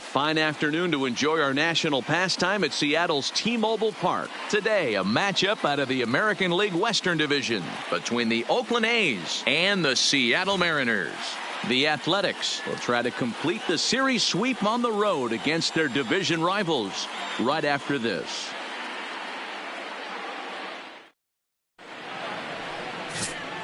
fine afternoon to enjoy our national pastime at Seattle's T-Mobile Park. Today, a matchup out of the American League Western Division between the Oakland A's and the Seattle Mariners. The Athletics will try to complete the series sweep on the road against their division rivals right after this.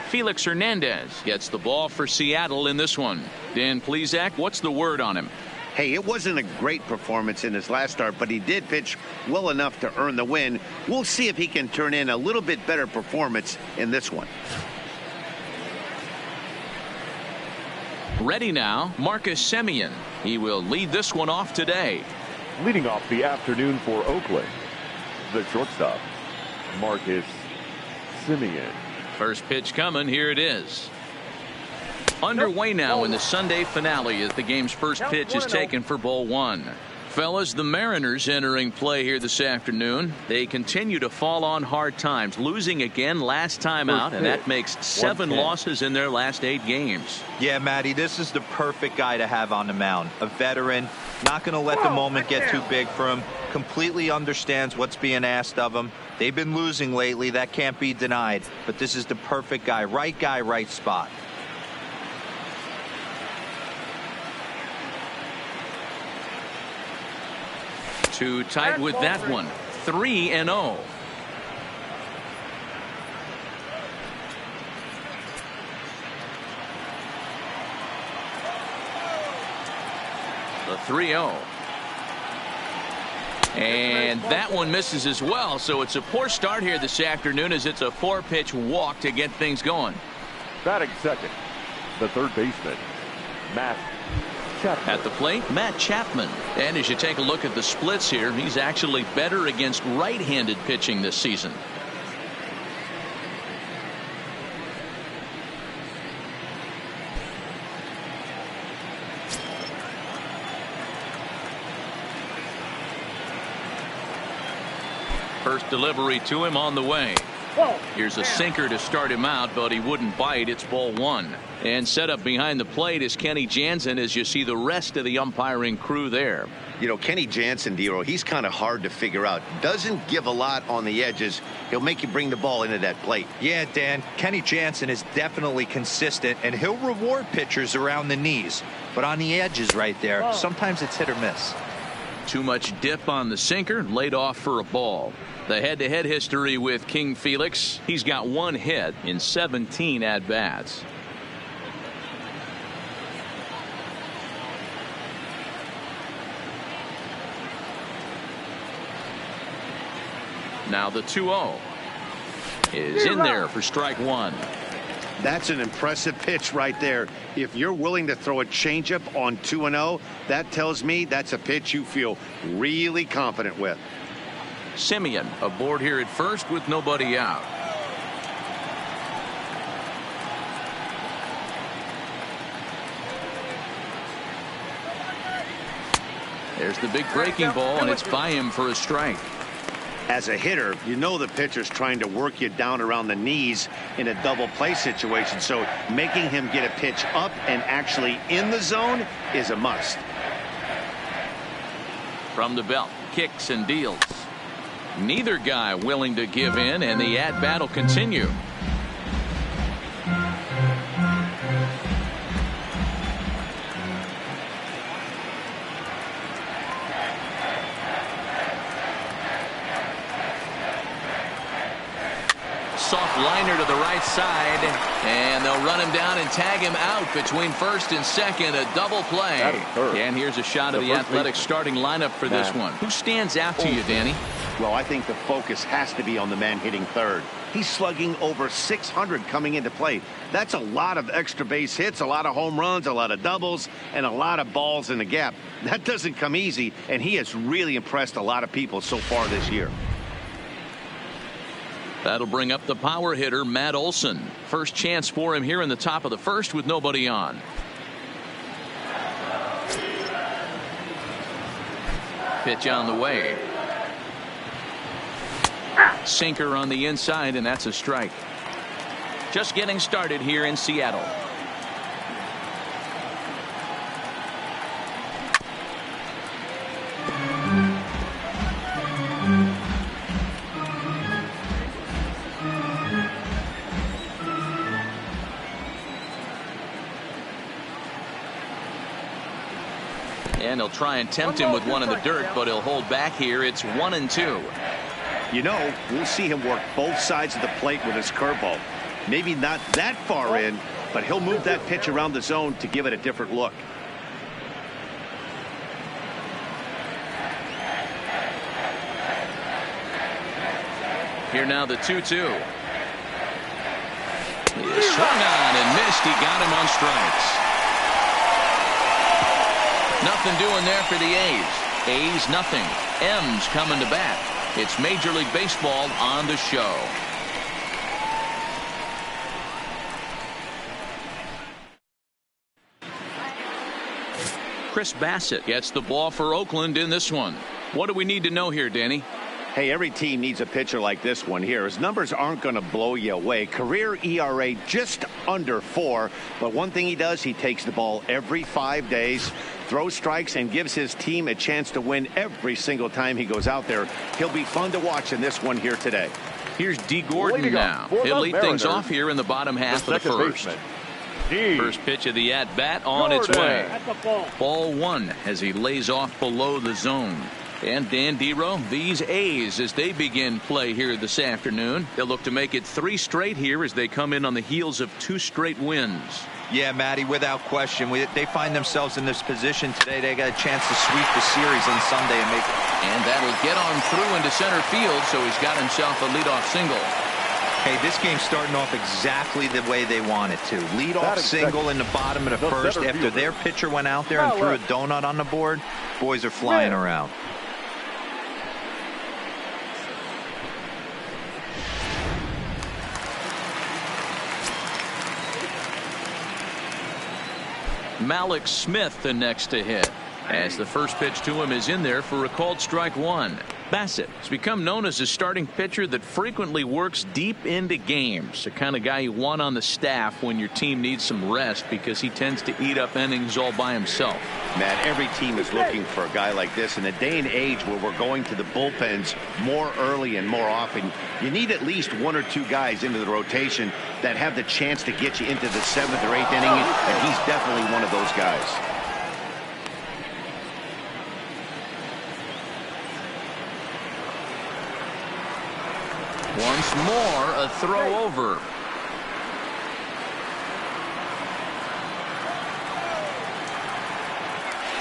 Felix Hernandez gets the ball for Seattle in this one. Dan Plesac, what's the word on him? Hey, it wasn't a great performance in his last start, but he did pitch well enough to earn the win. We'll see if he can turn in a little bit better performance in this one. Ready now, Marcus Semien. He will lead this one off today. Leading off the afternoon for Oakland, the shortstop, Marcus Semien. First pitch coming. Here it is. Underway now in the Sunday finale as the game's first pitch is taken for ball one. Fellas, the Mariners entering play here this afternoon. They continue to fall on hard times, losing again last time out, and that makes 7 losses in their last 8 games. Yeah, Matty, this is the perfect guy to have on the mound. A veteran, not going to let the moment get too big for him, completely understands what's being asked of him. They've been losing lately, that can't be denied, but this is the perfect guy, right spot. Too tight with that one. 3-0. The 3-0. And that one misses as well, so it's a poor start here this afternoon as it's a 4-pitch walk to get things going. Batting second, the third baseman, Matt Chapman. At the plate, Matt Chapman. And as you take a look at the splits here, he's actually better against right-handed pitching this season. First delivery to him on the way. Here's a sinker to start him out, but he wouldn't bite. It's ball one. And set up behind the plate is Kenny Jansen as you see the rest of the umpiring crew there. You know, Kenny Jansen, Dero, he's kind of hard to figure out. Doesn't give a lot on the edges. He'll make you bring the ball into that plate. Yeah, Dan, Kenny Jansen is definitely consistent, and he'll reward pitchers around the knees. But on the edges right there, sometimes it's hit or miss. Too much dip on the sinker, laid off for a ball. The head-to-head history with King Felix, he's got 1 hit in 17 at-bats. Now the 2-0 is in there for strike one. That's an impressive pitch right there. If you're willing to throw a changeup on 2-0, that tells me that's a pitch you feel really confident with. Semien aboard here at first with nobody out. There's the big breaking ball, and it's by him for a strike. As a hitter, you know the pitcher's trying to work you down around the knees in a double play situation, so making him get a pitch up and actually in the zone is a must. From the belt, kicks and deals. Neither guy willing to give in, and the at-bat will continue. Soft liner to the right side, and they'll run him down and tag him out between first and second. A double play. And here's a shot of the Athletics starting lineup for this one. Who stands out to you, Danny? Well, I think the focus has to be on the man hitting third. He's slugging over 600 coming into play. That's a lot of extra base hits, a lot of home runs, a lot of doubles, and a lot of balls in the gap. That doesn't come easy, and he has really impressed a lot of people so far this year. That'll bring up the power hitter, Matt Olson. First chance for him here in the top of the first with nobody on. Pitch on the way. Sinker on the inside, and that's a strike. Just getting started here in Seattle. And they'll try and tempt him with one in the dirt, but he'll hold back here. It's 1-2. You know, we'll see him work both sides of the plate with his curveball. Maybe not that far in, but he'll move that pitch around the zone to give it a different look. Here now the 2-2. He swung on and missed. He got him on strikes. Nothing doing there for the A's. A's nothing. M's coming to bat. It's Major League Baseball on the show. Chris Bassett gets the ball for Oakland in this one. What do we need to know here, Danny? Hey, every team needs a pitcher like this one here. His numbers aren't going to blow you away. Career ERA just under 4. But one thing he does, he takes the ball every 5 days, throws strikes, and gives his team a chance to win every single time he goes out there. He'll be fun to watch in this one here today. Here's D. Gordon now. He'll lead things off here in the bottom half of the first. First pitch of the at-bat on its way. Ball 1 as he lays off below the zone. And Dan Dero, these A's, as they begin play here this afternoon, they'll look to make it 3 straight here as they come in on the heels of 2 straight wins. Yeah, Matty, without question. They find themselves in this position today. They got a chance to sweep the series on Sunday and make it. And that'll get on through into center field, so he's got himself a leadoff single. Hey, this game's starting off exactly the way they want it to. Leadoff single in the bottom of the first after their pitcher went out there and threw a donut on the board. Boys are flying around. Malik Smith the next to hit, as the first pitch to him is in there for a called strike 1. Bassett has become known as a starting pitcher that frequently works deep into games, the kind of guy you want on the staff when your team needs some rest, because he tends to eat up innings all by himself. Matt, every team is looking for a guy like this. In a day and age where we're going to the bullpens more early and more often, you need at least 1 or 2 guys into the rotation that have the chance to get you into the 7th or 8th inning, and he's definitely one of those guys. Once more, a throw over.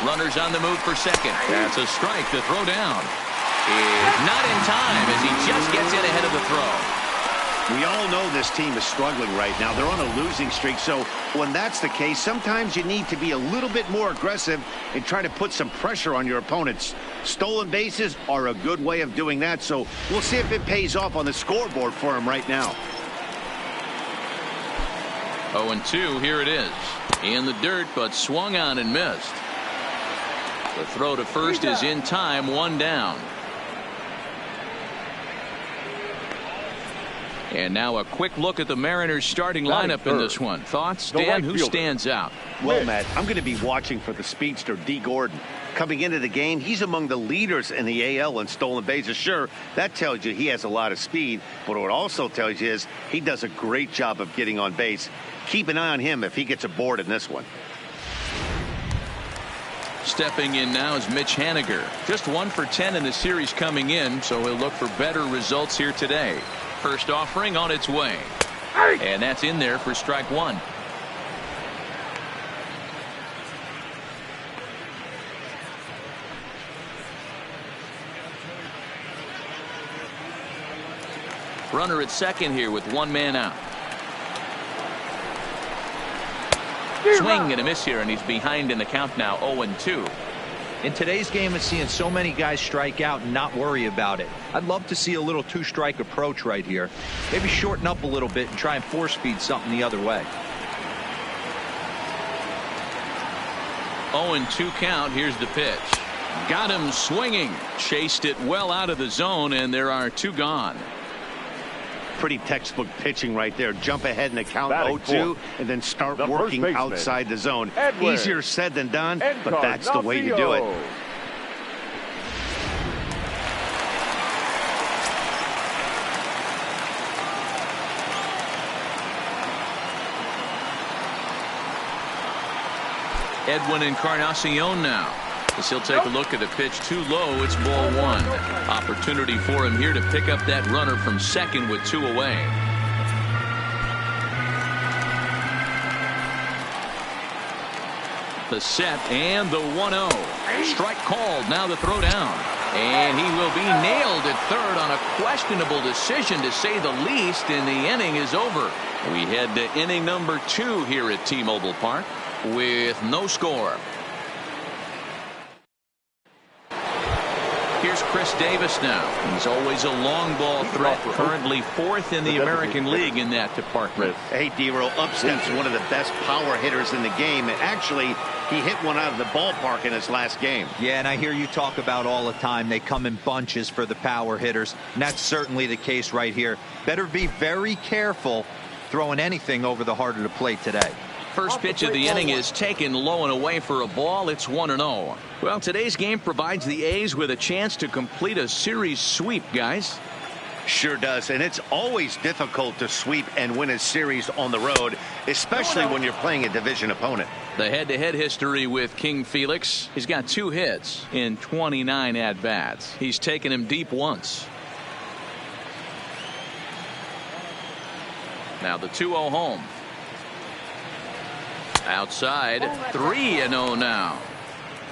Runners on the move for second. That's a strike. The throw down is not in time as he just gets in ahead of the throw. We all know this team is struggling right now. They're on a losing streak, so when that's the case, sometimes you need to be a little bit more aggressive and try to put some pressure on your opponents. Stolen bases are a good way of doing that, so we'll see if it pays off on the scoreboard for him right now. 0-2, here it is. In the dirt, but swung on and missed. The throw to first is in time, 1 down. And now a quick look at the Mariners starting lineup in this one. Thoughts, Dan? Who stands out? Well, Matt, I'm going to be watching for the speedster, D. Gordon. Coming into the game, he's among the leaders in the AL in stolen bases. Sure, that tells you he has a lot of speed, but what it also tells you is he does a great job of getting on base. Keep an eye on him if he gets aboard in this one. Stepping in now is Mitch Haniger. Just 1 for 10 in the series coming in, so he'll look for better results here today. First offering on its way. And that's in there for strike 1. Runner at second here with 1 man out. Swing and a miss here, and he's behind in the count now, 0-2. In today's game, it's seeing so many guys strike out and not worry about it. I'd love to see a little 2-strike approach right here. Maybe shorten up a little bit and try and force feed something the other way. 0-2 count. Here's the pitch. Got him swinging. Chased it well out of the zone, and there are 2 gone. Pretty textbook pitching right there. Jump ahead in the count 0-2 and then start working outside the zone. Easier said than done, but that's the way you do it. Edwin Encarnacion now. As he'll take a look at the pitch too low. It's ball one. Opportunity for him here to pick up that runner from second with 2 away. The set and the 1-0. Strike called. Now the throw down. And he will be nailed at third on a questionable decision, to say the least, and the inning is over. We head to inning number 2 here at T-Mobile Park with no score. Here's Chris Davis now. He's always a long ball threat. Currently 4th in the American League in that department. Hey, D-Roll, Upsteps one of the best power hitters in the game. And actually, he hit one out of the ballpark in his last game. Yeah, and I hear you talk about all the time they come in bunches for the power hitters, and that's certainly the case right here. Better be very careful throwing anything over the heart of the plate today. First pitch of the inning is taken low and away for a ball. It's 1-0. Well, today's game provides the A's with a chance to complete a series sweep, guys. Sure does, and it's always difficult to sweep and win a series on the road, especially when you're playing a division opponent. The head-to-head history with King Felix. He's got 2 hits in 29 at-bats. He's taken him deep once. Now the 2-0 home. Outside, 3-0 now.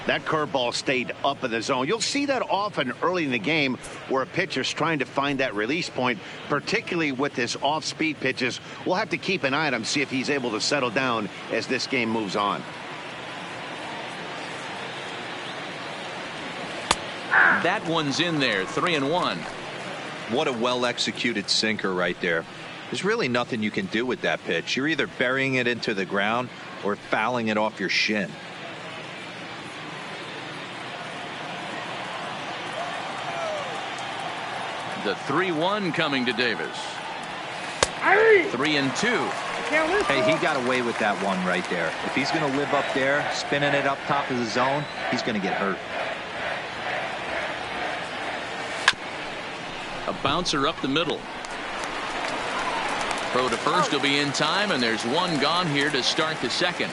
That curveball stayed up in the zone. You'll see that often early in the game where a pitcher's trying to find that release point, particularly with his off-speed pitches. We'll have to keep an eye on him, see if he's able to settle down as this game moves on. That one's in there, 3-1. What a well-executed sinker right there. There's really nothing you can do with that pitch. You're either burying it into the ground or fouling it off your shin. The 3-1 coming to Davis. 3-2. Hey, he got away with that one right there. If he's going to live up there, spinning it up top of the zone, he's going to get hurt. A bouncer up the middle. Throw to first will be in time, and there's one gone here to start the second.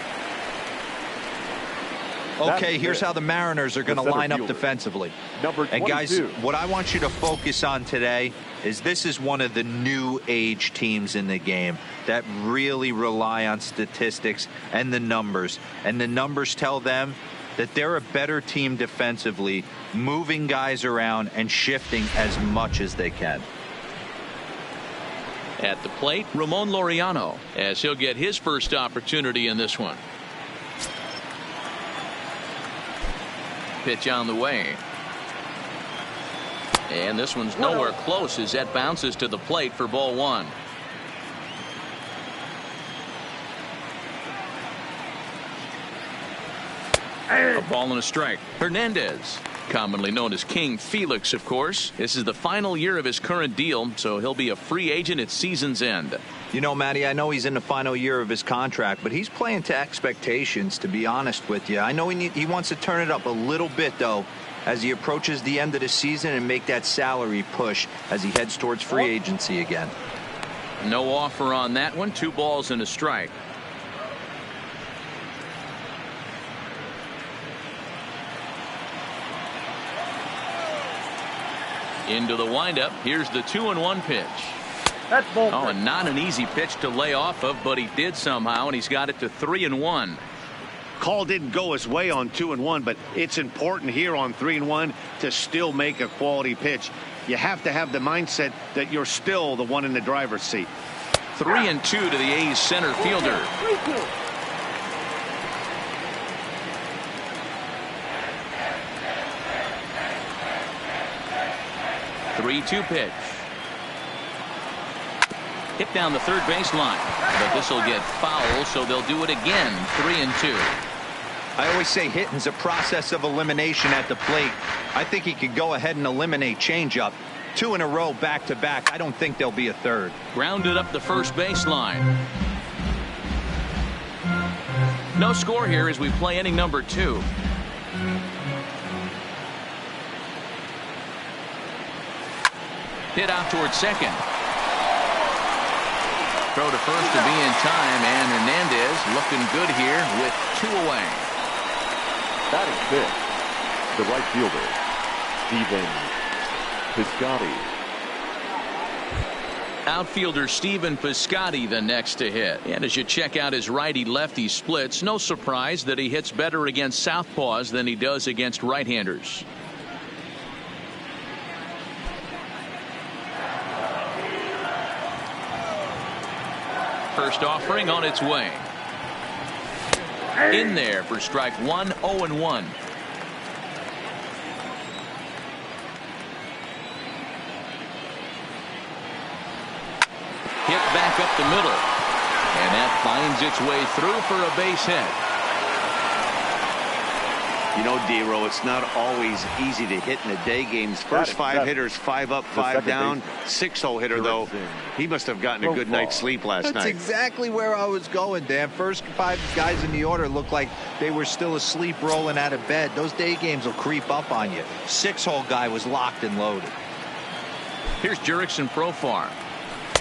Okay, here's how the Mariners are going to line up defensively. And guys, what I want you to focus on today is this is one of the new age teams in the game that really rely on statistics and the numbers. And the numbers tell them that they're a better team defensively, moving guys around and shifting as much as they can. At the plate, Ramon Laureano, as he'll get his first opportunity in this one. Pitch on the way. And this one's nowhere close as that bounces to the plate for ball one. A ball and a strike. Hernandez, commonly known as King Felix, of course. This is the final year of his current deal, so he'll be a free agent at season's end. You know, Matty, I know he's in the final year of his contract, but he's playing to expectations, to be honest with you. I know he wants to turn it up a little bit, though, as he approaches the end of the season and make that salary push as he heads towards free agency again. No offer on that one. 2 balls and a strike. Into the windup. Here's the 2-1 pitch. Oh, and not an easy pitch to lay off of, but he did somehow, and he's got it to 3-1. Call didn't go his way on 2-1, but it's important here on 3-1 to still make a quality pitch. You have to have the mindset that you're still the one in the driver's seat. 3-2 to the A's center fielder. 3-2 pitch. Hit down the third baseline, but this will get foul, so they'll do it again. 3-2. I always say hitting's a process of elimination at the plate. I think he could go ahead and eliminate changeup. 2 in a row back to back. I don't think there'll be a third. Grounded up the first baseline. No score here as we play inning number 2. Hit out towards second. Throw to first to be in time, and Hernandez looking good here with 2 away. That is big. the right fielder, Stephen Piscotty. Outfielder Stephen Piscotty the next to hit. And as you check out his righty-lefty splits, no surprise that he hits better against southpaws than he does against right-handers. First offering on its way. In there for strike one, 0-1. Hit back up the middle. And that finds its way through for a base hit. You know, D-Row, it's not always easy to hit in the day games. First five hitters, 5 up, 5 down. 6-hole hitter, though, he must have gotten a good night's sleep last night. That's exactly where I was going, Dan. First 5 guys in the order looked like they were still asleep rolling out of bed. Those day games will creep up on you. 6-hole guy was locked and loaded. Here's Jurickson Profar.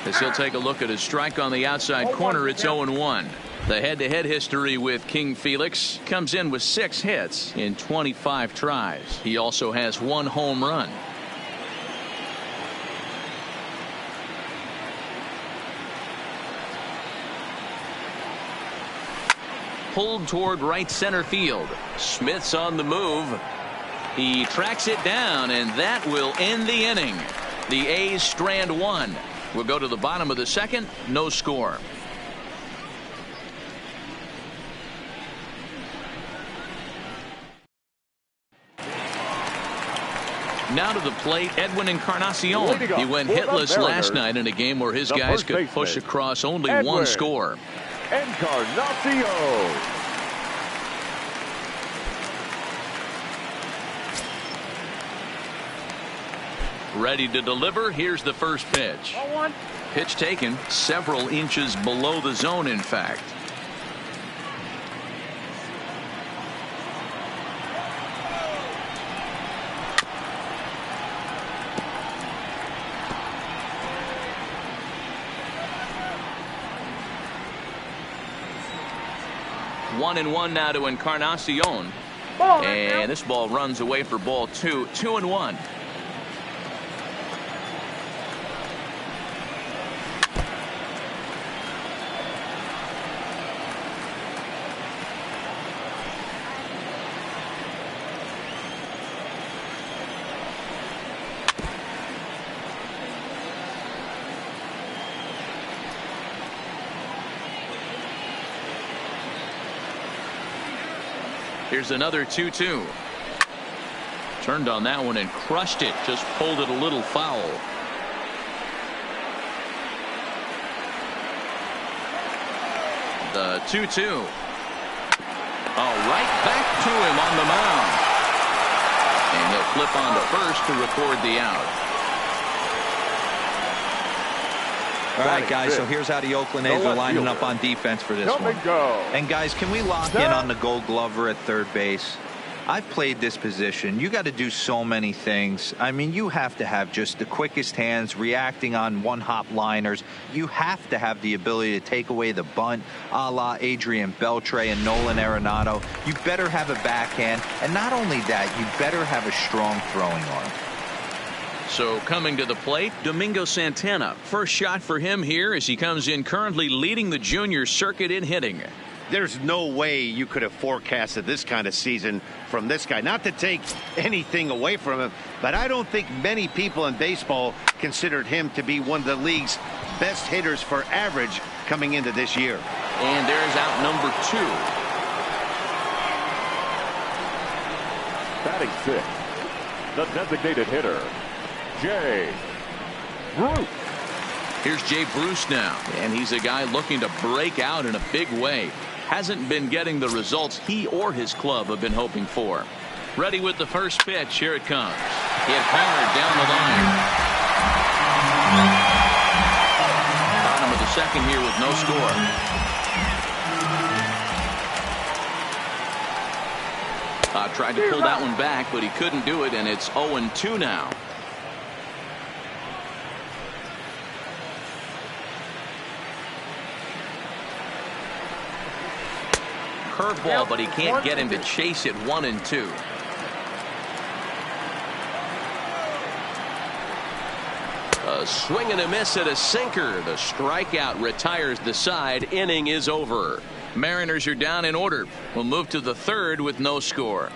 As he'll take a look at his strike on the outside corner, it's 0-1. The head-to-head history with King Felix comes in with 6 hits in 25 tries. He also has 1 home run. Pulled toward right center field. Smith's on the move. He tracks it down, and that will end the inning. The A's strand 1. We'll go to the bottom of the second. No score. Now to the plate, Edwin Encarnacion. He went hitless last night in a game where his guys could push across only 1 score. Encarnacion. Ready to deliver. Here's the first pitch. Pitch taken several inches below the zone, in fact. One and one now to Encarnacion. And this ball runs away for ball 2. 2-1. Here's another 2-2. Turned on that one and crushed it. Just pulled it a little foul. The 2-2. Oh, right back to him on the mound. And he'll flip on to first to record the out. All right, guys, so here's how the Oakland A's are lining up on defense for this one. And, guys, can we lock in on the Gold Glover at third base? I've played this position. You got to do so many things. I mean, you have to have just the quickest hands, reacting on one-hop liners. You have to have the ability to take away the bunt, a la Adrian Beltre and Nolan Arenado. You better have a backhand. And not only that, you better have a strong throwing arm. So coming to the plate, Domingo Santana. First shot for him here as he comes in currently leading the junior circuit in hitting. There's no way you could have forecasted this kind of season from this guy. Not to take anything away from him, but I don't think many people in baseball considered him to be one of the league's best hitters for average coming into this year. And there's out number 2. Batting 6, the designated hitter, Jay Bruce. Here's Jay Bruce now, and he's a guy looking to break out in a big way. Hasn't been getting the results he or his club have been hoping for. Ready with the first pitch. Here it comes. Hit hard down the line. Bottom of the second here with no score. Tried to pull that one back, but he couldn't do it, and it's 0-2 now. Curveball, but he can't get him to chase it. 1-2. A swing and a miss at a sinker. The strikeout retires the side. Inning is over. Mariners are down in order. We'll move to the third with no score.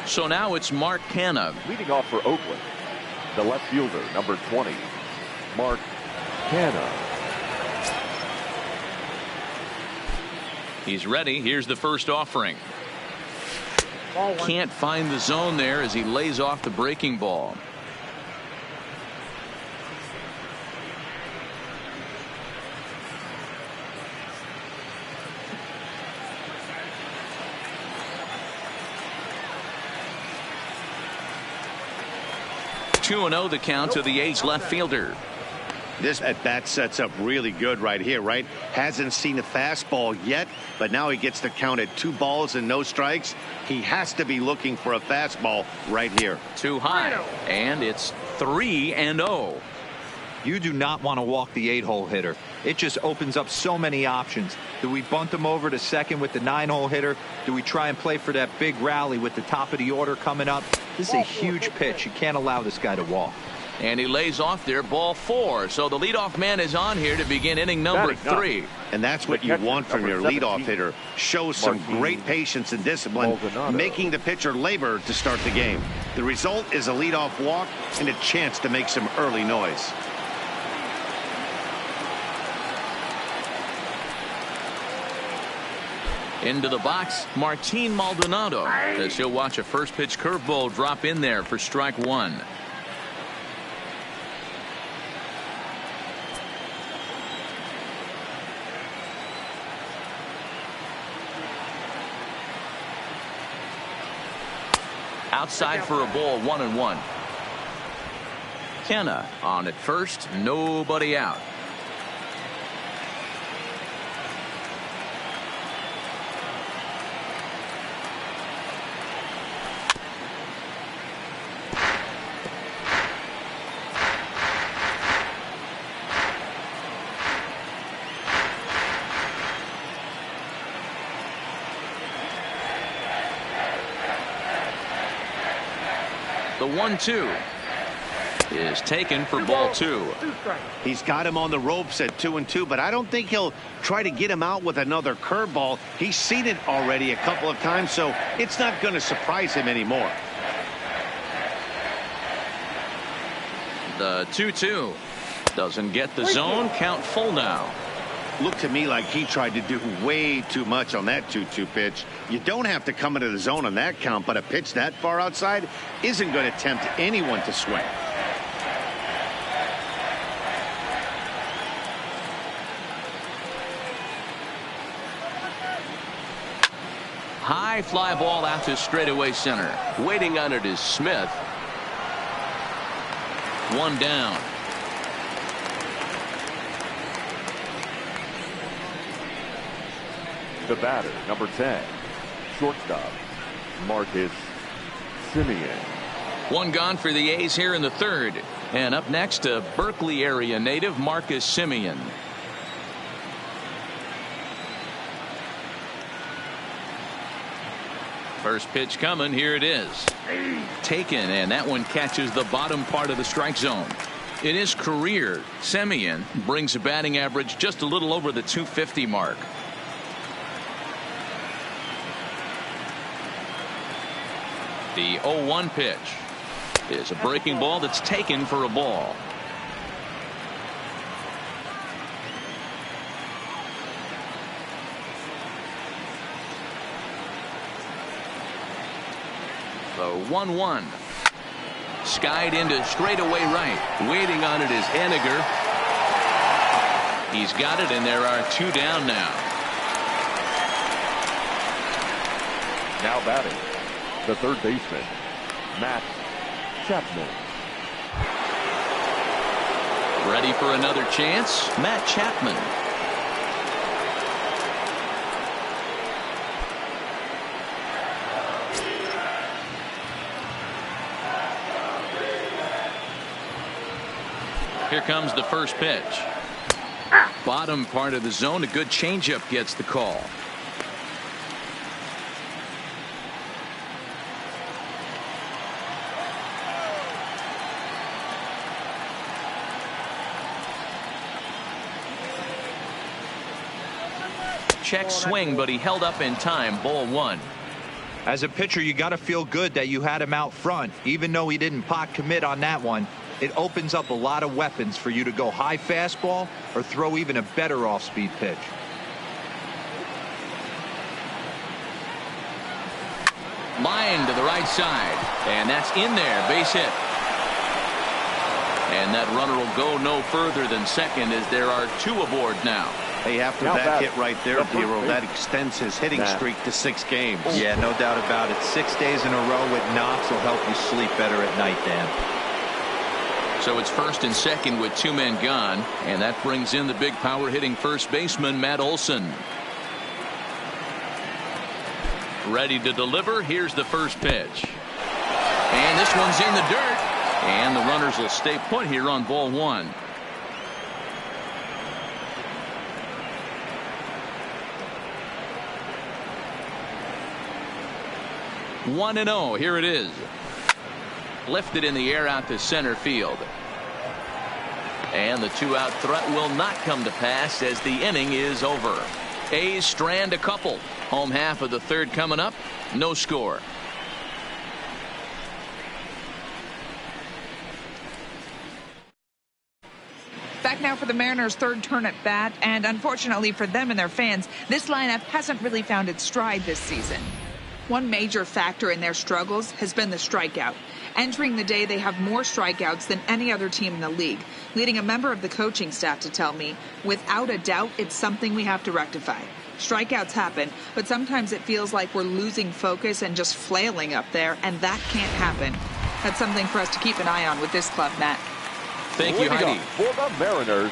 So now it's Mark Canha. Leading off for Oakland, the left fielder, number 20, Mark Canha. He's ready. Here's the first offering. Can't find the zone there as he lays off the breaking ball. Two and 0 the count to the A's left fielder. This at bat sets up really good right here, right? Hasn't seen a fastball yet, but now he gets to count at 2 balls and no strikes. He has to be looking for a fastball right here. Too high, and it's 3-0. You do not want to walk the 8-hole hitter. It just opens up so many options. Do we bunt him over to second with the 9-hole hitter? Do we try and play for that big rally with the top of the order coming up? This is a huge pitch. You can't allow this guy to walk. And he lays off there, ball 4. So the leadoff man is on here to begin inning number 3. And that's what you want from your leadoff hitter. Show some great patience and discipline, making the pitcher labor to start the game. The result is a leadoff walk and a chance to make some early noise. Into the box, Martin Maldonado, as he'll watch a first pitch curveball drop in there for strike 1. Outside for a ball, 1-1. Canha on at first, nobody out. The 1-2 is taken for ball 2. He's got him on the ropes at 2-2, but I don't think he'll try to get him out with another curveball. He's seen it already a couple of times, so it's not going to surprise him anymore. The 2-2 doesn't get the zone. Count full now. Looked to me like he tried to do way too much on that 2-2 pitch. You don't have to come into the zone on that count, but a pitch that far outside isn't going to tempt anyone to swing. High fly ball out to straightaway center. Waiting on it is Smith. 1 down. The batter, number 10, shortstop, Marcus Semien. 1 gone for the A's here in the third. And up next, a Berkeley area native, Marcus Semien. First pitch coming. Here it is. Taken, and that one catches the bottom part of the strike zone. In his career, Semien brings a batting average just a little over the 250 mark. The 0-1 pitch is a breaking ball that's taken for a ball. The 1-1 skied into straightaway right. Waiting on it is Henniger. He's got it, and there are 2 down now. Now batting, the third baseman, Matt Chapman. Ready for another chance? Matt Chapman. Here comes the first pitch. Bottom part of the zone. A good changeup gets the call. check swing, but he held up in time. Ball one. As a pitcher, you got to feel good that you had him out front. Even though he didn't pot commit on that one, it opens up a lot of weapons for you to go high fastball or throw even a better off-speed pitch. Line to the right side, and that's in there. Base hit. And that runner will go no further than second as there are two aboard now. Hey, after that hit right there, Hero, that extends his hitting streak to 6 games. Yeah, no doubt about it. 6 days in a row with knocks will help you sleep better at night, Dan. So it's first and second with 2 men gone, and that brings in the big power hitting first baseman, Matt Olson. Ready to deliver. Here's the first pitch. And this one's in the dirt. And the runners will stay put here on ball one. One and 0. Here it is. Lifted in the air out to center field. And the 2-out threat will not come to pass as the inning is over. A's strand a couple. Home half of the third coming up. No score. Back now for the Mariners' third turn at bat, and unfortunately for them and their fans, this lineup hasn't really found its stride this season. One major factor in their struggles has been the strikeout. Entering the day, they have more strikeouts than any other team in the league, leading a member of the coaching staff to tell me, without a doubt, it's something we have to rectify. Strikeouts happen, but sometimes it feels like we're losing focus and just flailing up there, and that can't happen. That's something for us to keep an eye on with this club, Matt. Thank you, Heidi. For the Mariners,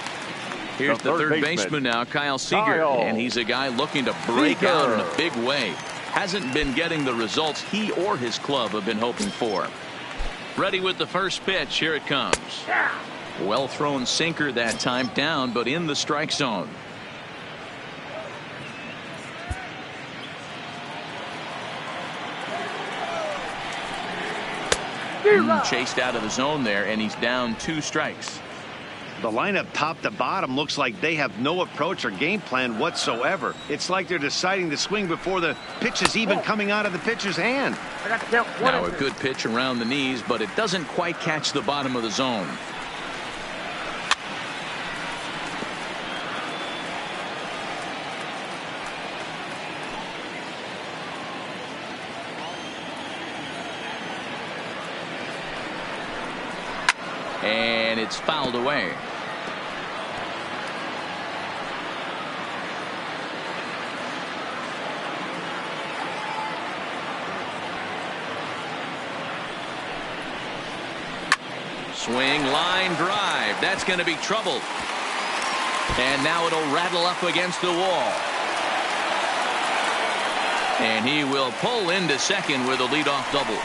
here's the third baseman now, Kyle Seager, and he's a guy looking to break out in a big way. Hasn't been getting the results he or his club have been hoping for. Ready with the first pitch. Here it comes. Well thrown sinker that time, down but in the strike zone. Chased out of the zone there, and he's down 2 strikes. The lineup top to bottom looks like they have no approach or game plan whatsoever. It's like they're deciding to swing before the pitch is even coming out of the pitcher's hand. Now a good pitch around the knees, but it doesn't quite catch the bottom of the zone. And it's fouled away. Swing, line drive. That's going to be trouble. And now it'll rattle up against the wall. And he will pull into second with a leadoff double.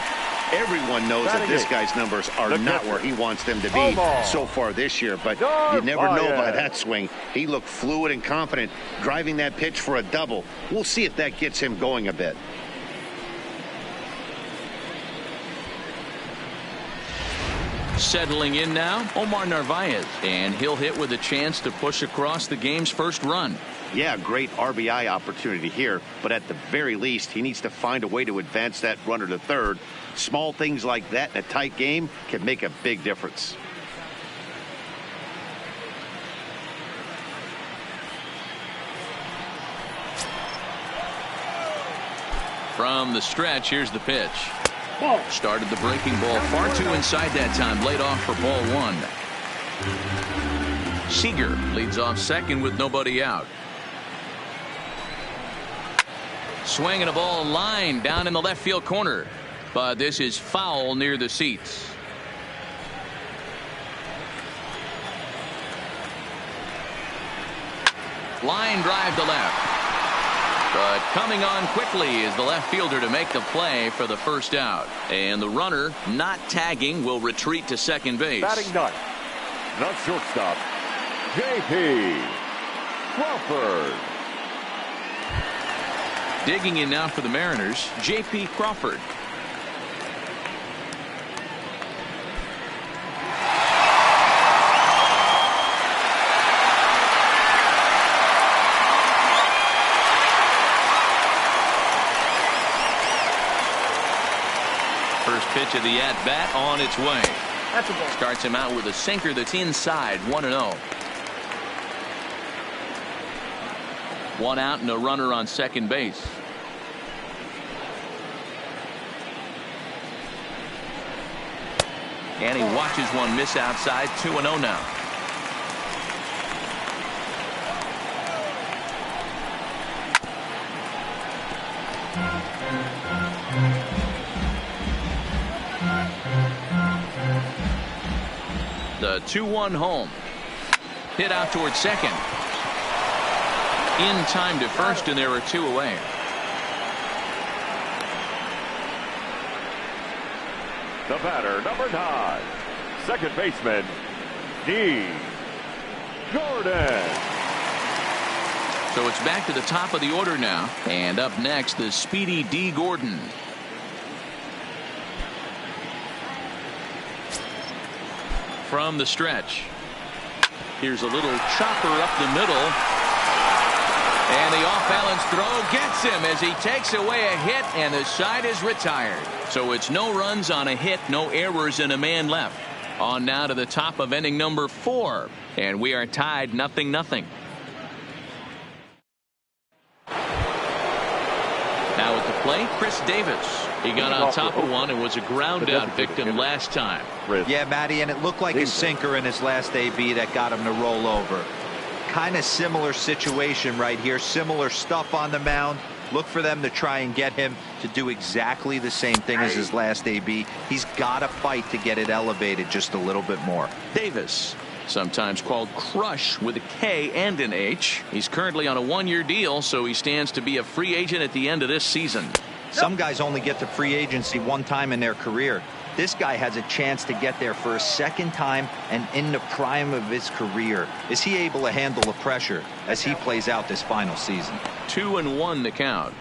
Everyone knows that this guy's numbers are not where he wants them to be so far this year, but you never know by that swing. He looked fluid and confident driving that pitch for a double. We'll see if that gets him going a bit. Settling in now, Omar Narvaez, and he'll hit with a chance to push across the game's first run. Yeah, great RBI opportunity here, but at the very least, he needs to find a way to advance that runner to third. Small things like that in a tight game can make a big difference. From the stretch, here's the pitch. Started the breaking ball far too inside that time, laid off for ball one. Seager leads off second with nobody out. Swinging a ball line down in the left field corner, but this is foul near the seats. Line drive to left. But coming on quickly is the left fielder to make the play for the first out. And the runner, not tagging, will retreat to second base. Batting ninth, the shortstop, J.P. Crawford. Digging in now for the Mariners, J.P. Crawford. First pitch of the at-bat on its way. That's a ball. Starts him out with a sinker that's inside, 1-0. 1 out and a runner on second base. And he watches one miss outside, 2-0 now. The 2-1 home. Hit out towards second. In time to first, and there are 2 away. The batter, number 9, second baseman, D. Gordon. So it's back to the top of the order now. And up next, the speedy D. Gordon. From the stretch. Here's a little chopper up the middle. And the off-balance throw gets him as he takes away a hit, and the side is retired. So it's no runs on a hit, no errors, and a man left. On now to the top of inning number 4. And we are tied 0-0. Now at the plate, Chris Davis. He got on top of one and was a ground out victim last time. Yeah, Matty, and it looked like a sinker in his last AB that got him to roll over. Kind of similar situation right here. Similar stuff on the mound. Look for them to try and get him to do exactly the same thing as his last AB. He's got to fight to get it elevated just a little bit more. Davis, sometimes called Crush with a K and an H. He's currently on a 1-year deal, so he stands to be a free agent at the end of this season. Some guys only get to free agency one time in their career. This guy has a chance to get there for a second time and in the prime of his career. Is he able to handle the pressure as he plays out this final season? 2-1 the count.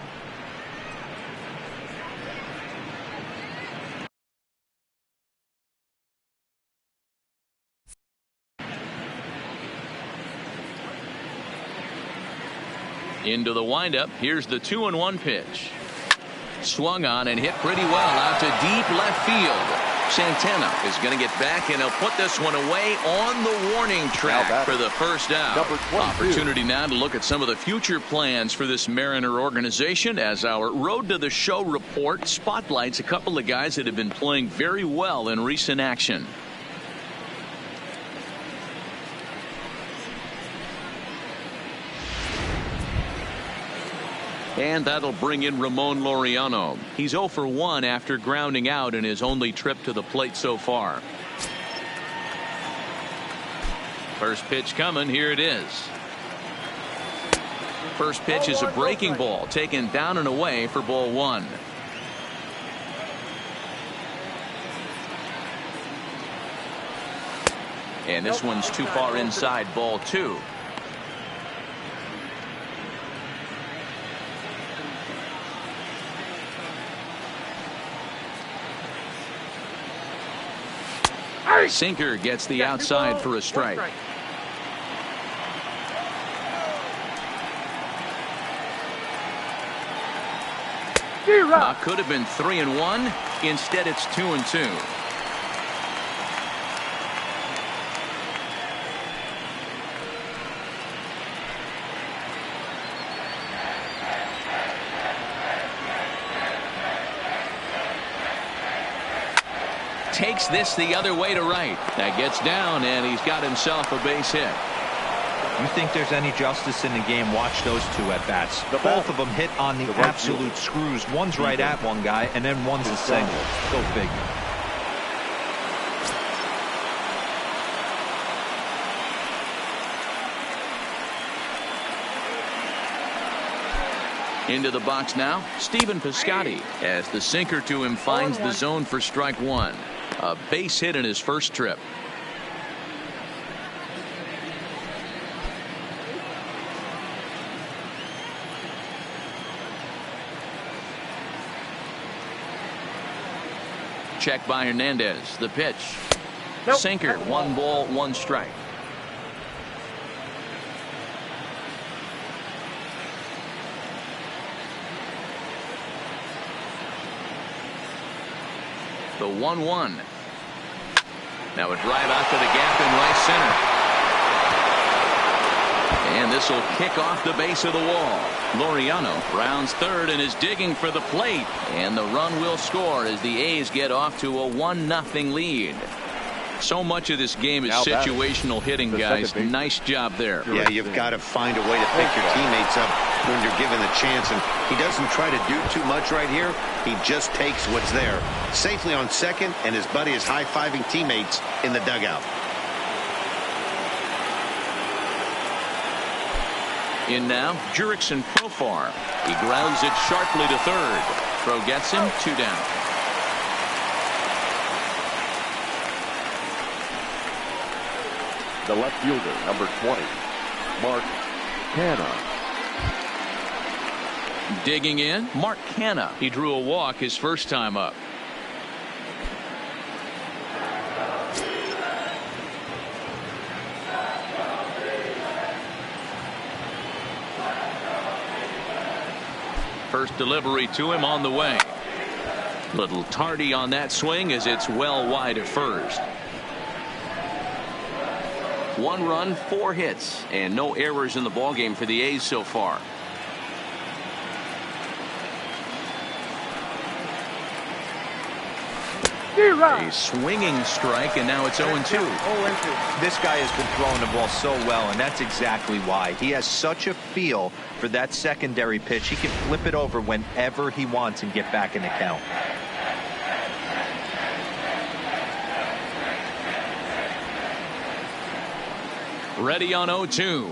Into the windup. Here's the 2-1 pitch. Swung on and hit pretty well out to deep left field. Santana is going to get back, and he'll put this one away on the warning track for the first out. Opportunity now to look at some of the future plans for this Mariner organization as our Road to the Show report spotlights a couple of guys that have been playing very well in recent action. And that'll bring in Ramon Laureano. He's 0 for 1 after grounding out in his only trip to the plate so far. First pitch coming. Here it is. First pitch is a breaking ball taken down and away for ball 1. And this one's too far inside, ball 2. Sinker gets the outside for a strike. Could have been 3-1. Instead, it's 2-2. Takes this the other way to right. That gets down, and he's got himself a base hit. You think there's any justice in the game? Watch those two at bats. Both of them hit on the absolute screws. One's right at one guy, and then one's a single. Go figure. Into the box now, Stephen Piscotty, as the sinker to him finds the zone for strike 1. A base hit in his first trip. Check by Hernandez. The pitch. Sinker. 1 ball, 1 strike. The 1-1. Now a drive out to the gap in right center. And this will kick off the base of the wall. Laureano rounds third and is digging for the plate. And the run will score as the A's get off to a 1-0 lead. So much of this game is situational hitting, guys. Nice job there. Yeah, you've got to find a way to pick your teammates up when you're given the chance. And he doesn't try to do too much right here. He just takes what's there. Safely on second, and his buddy is high-fiving teammates in the dugout. In now, Jurickson Profar. He grounds it sharply to third. Throw gets him, 2 down. The left fielder, number 20, Mark Canha. Digging in, Mark Canha. He drew a walk his first time up. First delivery to him on the way. Little tardy on that swing as it's well wide of first. 1 run, 4 hits, and no errors in the ballgame for the A's so far. A swinging strike, and now it's 0-2. This guy has been throwing the ball so well, and that's exactly why. He has such a feel for that secondary pitch. He can flip it over whenever he wants and get back in the count. Ready on 0-2.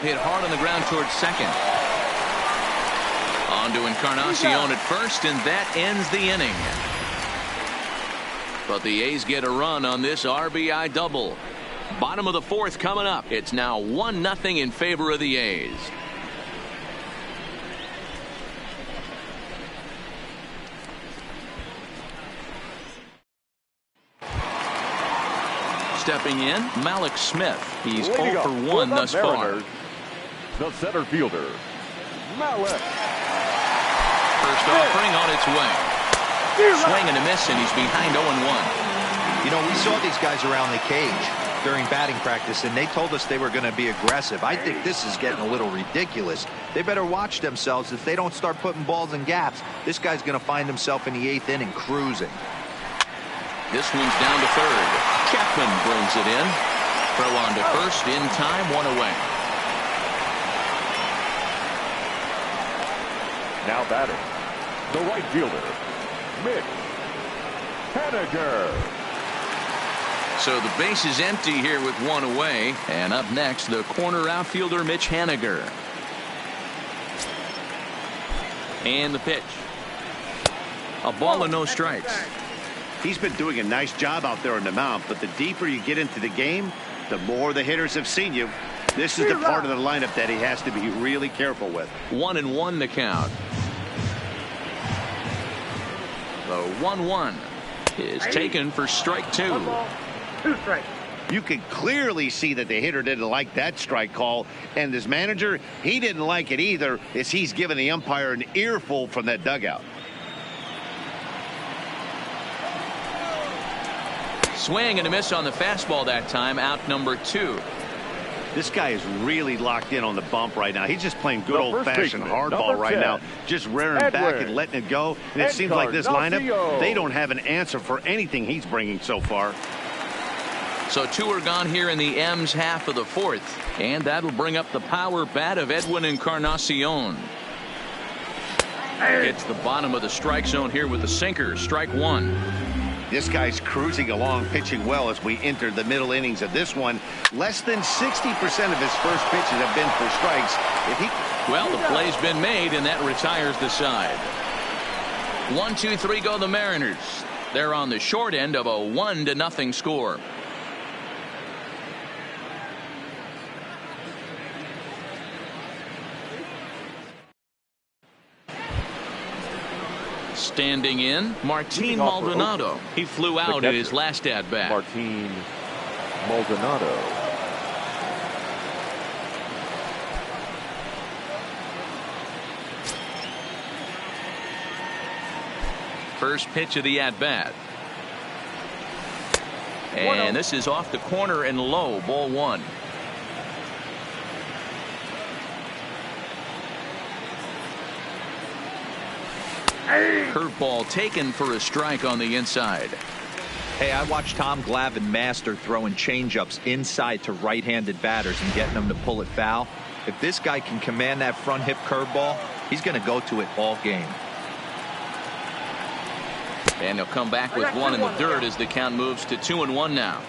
Hit hard on the ground towards second. On to Encarnacion at first, and that ends the inning. But the A's get a run on this RBI double. Bottom of the 4th coming up. It's now 1-0 in favor of the A's. Stepping in, Malik Smith. He's 0 for 1 thus far. The center fielder, Malik. First offering on its way. Swing and a miss, and he's behind 0-1. You know, we saw these guys around the cage during batting practice, and they told us they were going to be aggressive. I think this is getting a little ridiculous. They better watch themselves. If they don't start putting balls in gaps, this guy's going to find himself in the 8th inning cruising. This one's down to third. Chapman brings it in. Throw on to first in time, 1 away. Now batting, the right fielder, Mitch Haniger. So the base is empty here with 1 away. And up next, the corner outfielder, Mitch Haniger. And the pitch. A ball and no strikes. He's been doing a nice job out there on the mound, but the deeper you get into the game, the more the hitters have seen you. This is the part of the lineup that he has to be really careful with. 1-1 the count. The 1-1 is taken for strike 2. 2 strikes. You could clearly see that the hitter didn't like that strike call, and his manager, he didn't like it either, as he's giving the umpire an earful from that dugout. Swing and a miss on the fastball that time, out number 2. This guy is really locked in on the bump right now. He's just playing good old-fashioned hardball right now, just rearing back and letting it go. And it seems like this lineup, they don't have an answer for anything he's bringing so far. So 2 are gone here in the M's half of the 4th, and that'll bring up the power bat of Edwin Encarnacion. It's the bottom of the strike zone here with the sinker. Strike 1. This guy's cruising along, pitching well as we enter the middle innings of this one. Less than 60% of his first pitches have been for strikes. Well, the play's been made, and that retires the side. 1-2-3 go the Mariners. They're on the short end of a 1-0 score. Standing in, Martin Maldonado. He flew out in his last at-bat. Martin Maldonado. First pitch of the at-bat. And this is off the corner and low, ball one. Curveball taken for a strike on the inside. Hey, I watched Tom Glavine master throwing changeups inside to right-handed batters and getting them to pull it foul. If this guy can command that front hip curveball, he's going to go to it all game. And he'll come back with one in the dirt as the count moves to 2-1 now.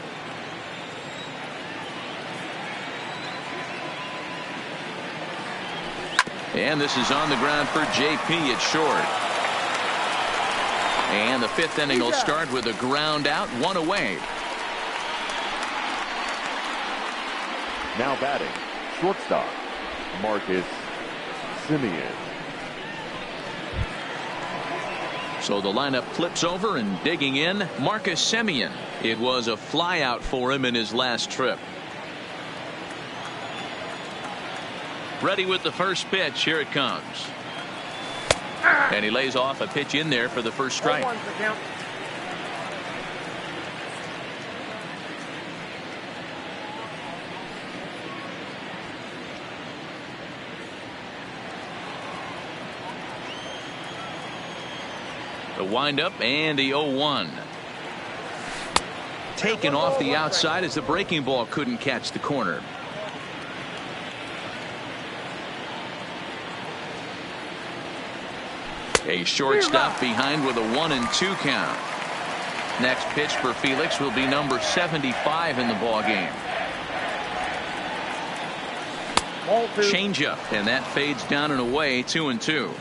And this is on the ground for JP at short. And the fifth inning will start with a ground out, one away. Now batting, shortstop, Marcus Semien. So the lineup flips over, and digging in, Marcus Semien. It was a flyout for him in his last trip. Ready with the first pitch. Here it comes. And he lays off a pitch in there for the first strike. The windup and the 0-1. Taken off the outside as the breaking ball couldn't catch the corner. A shortstop behind with a 1-2 count. Next pitch for Felix will be number 75 in the ball game. Changeup, and that fades down and away, 2-2.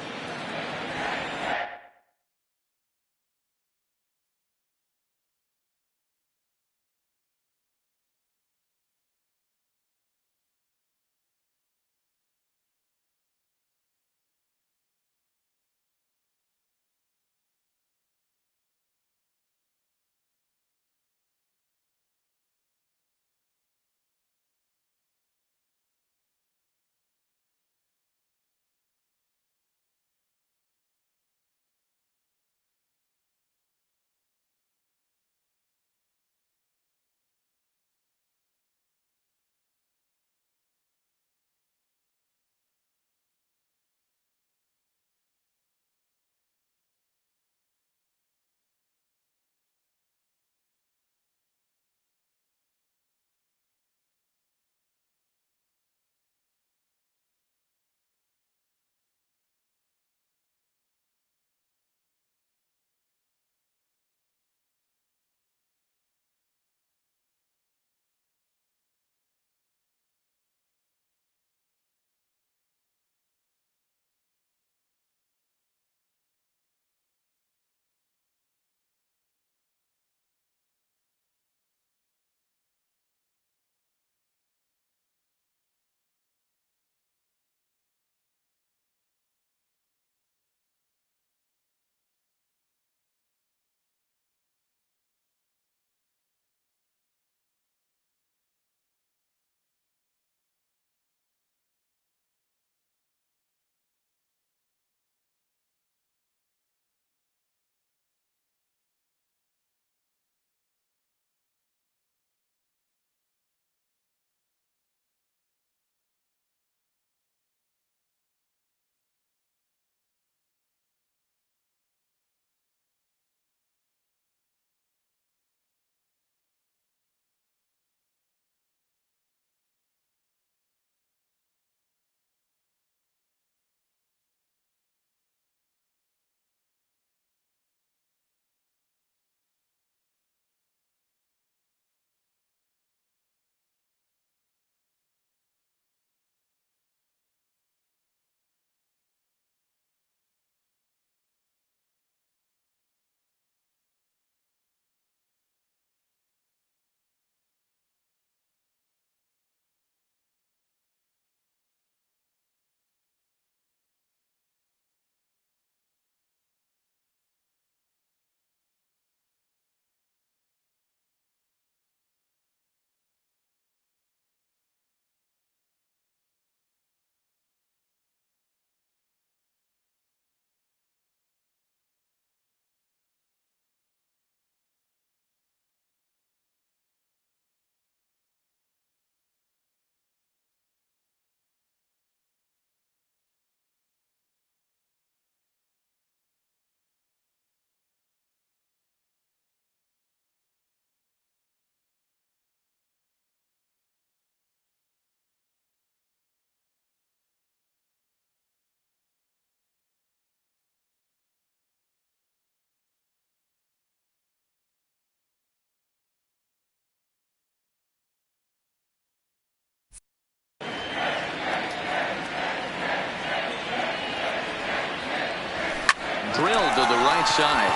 drilled to the right side.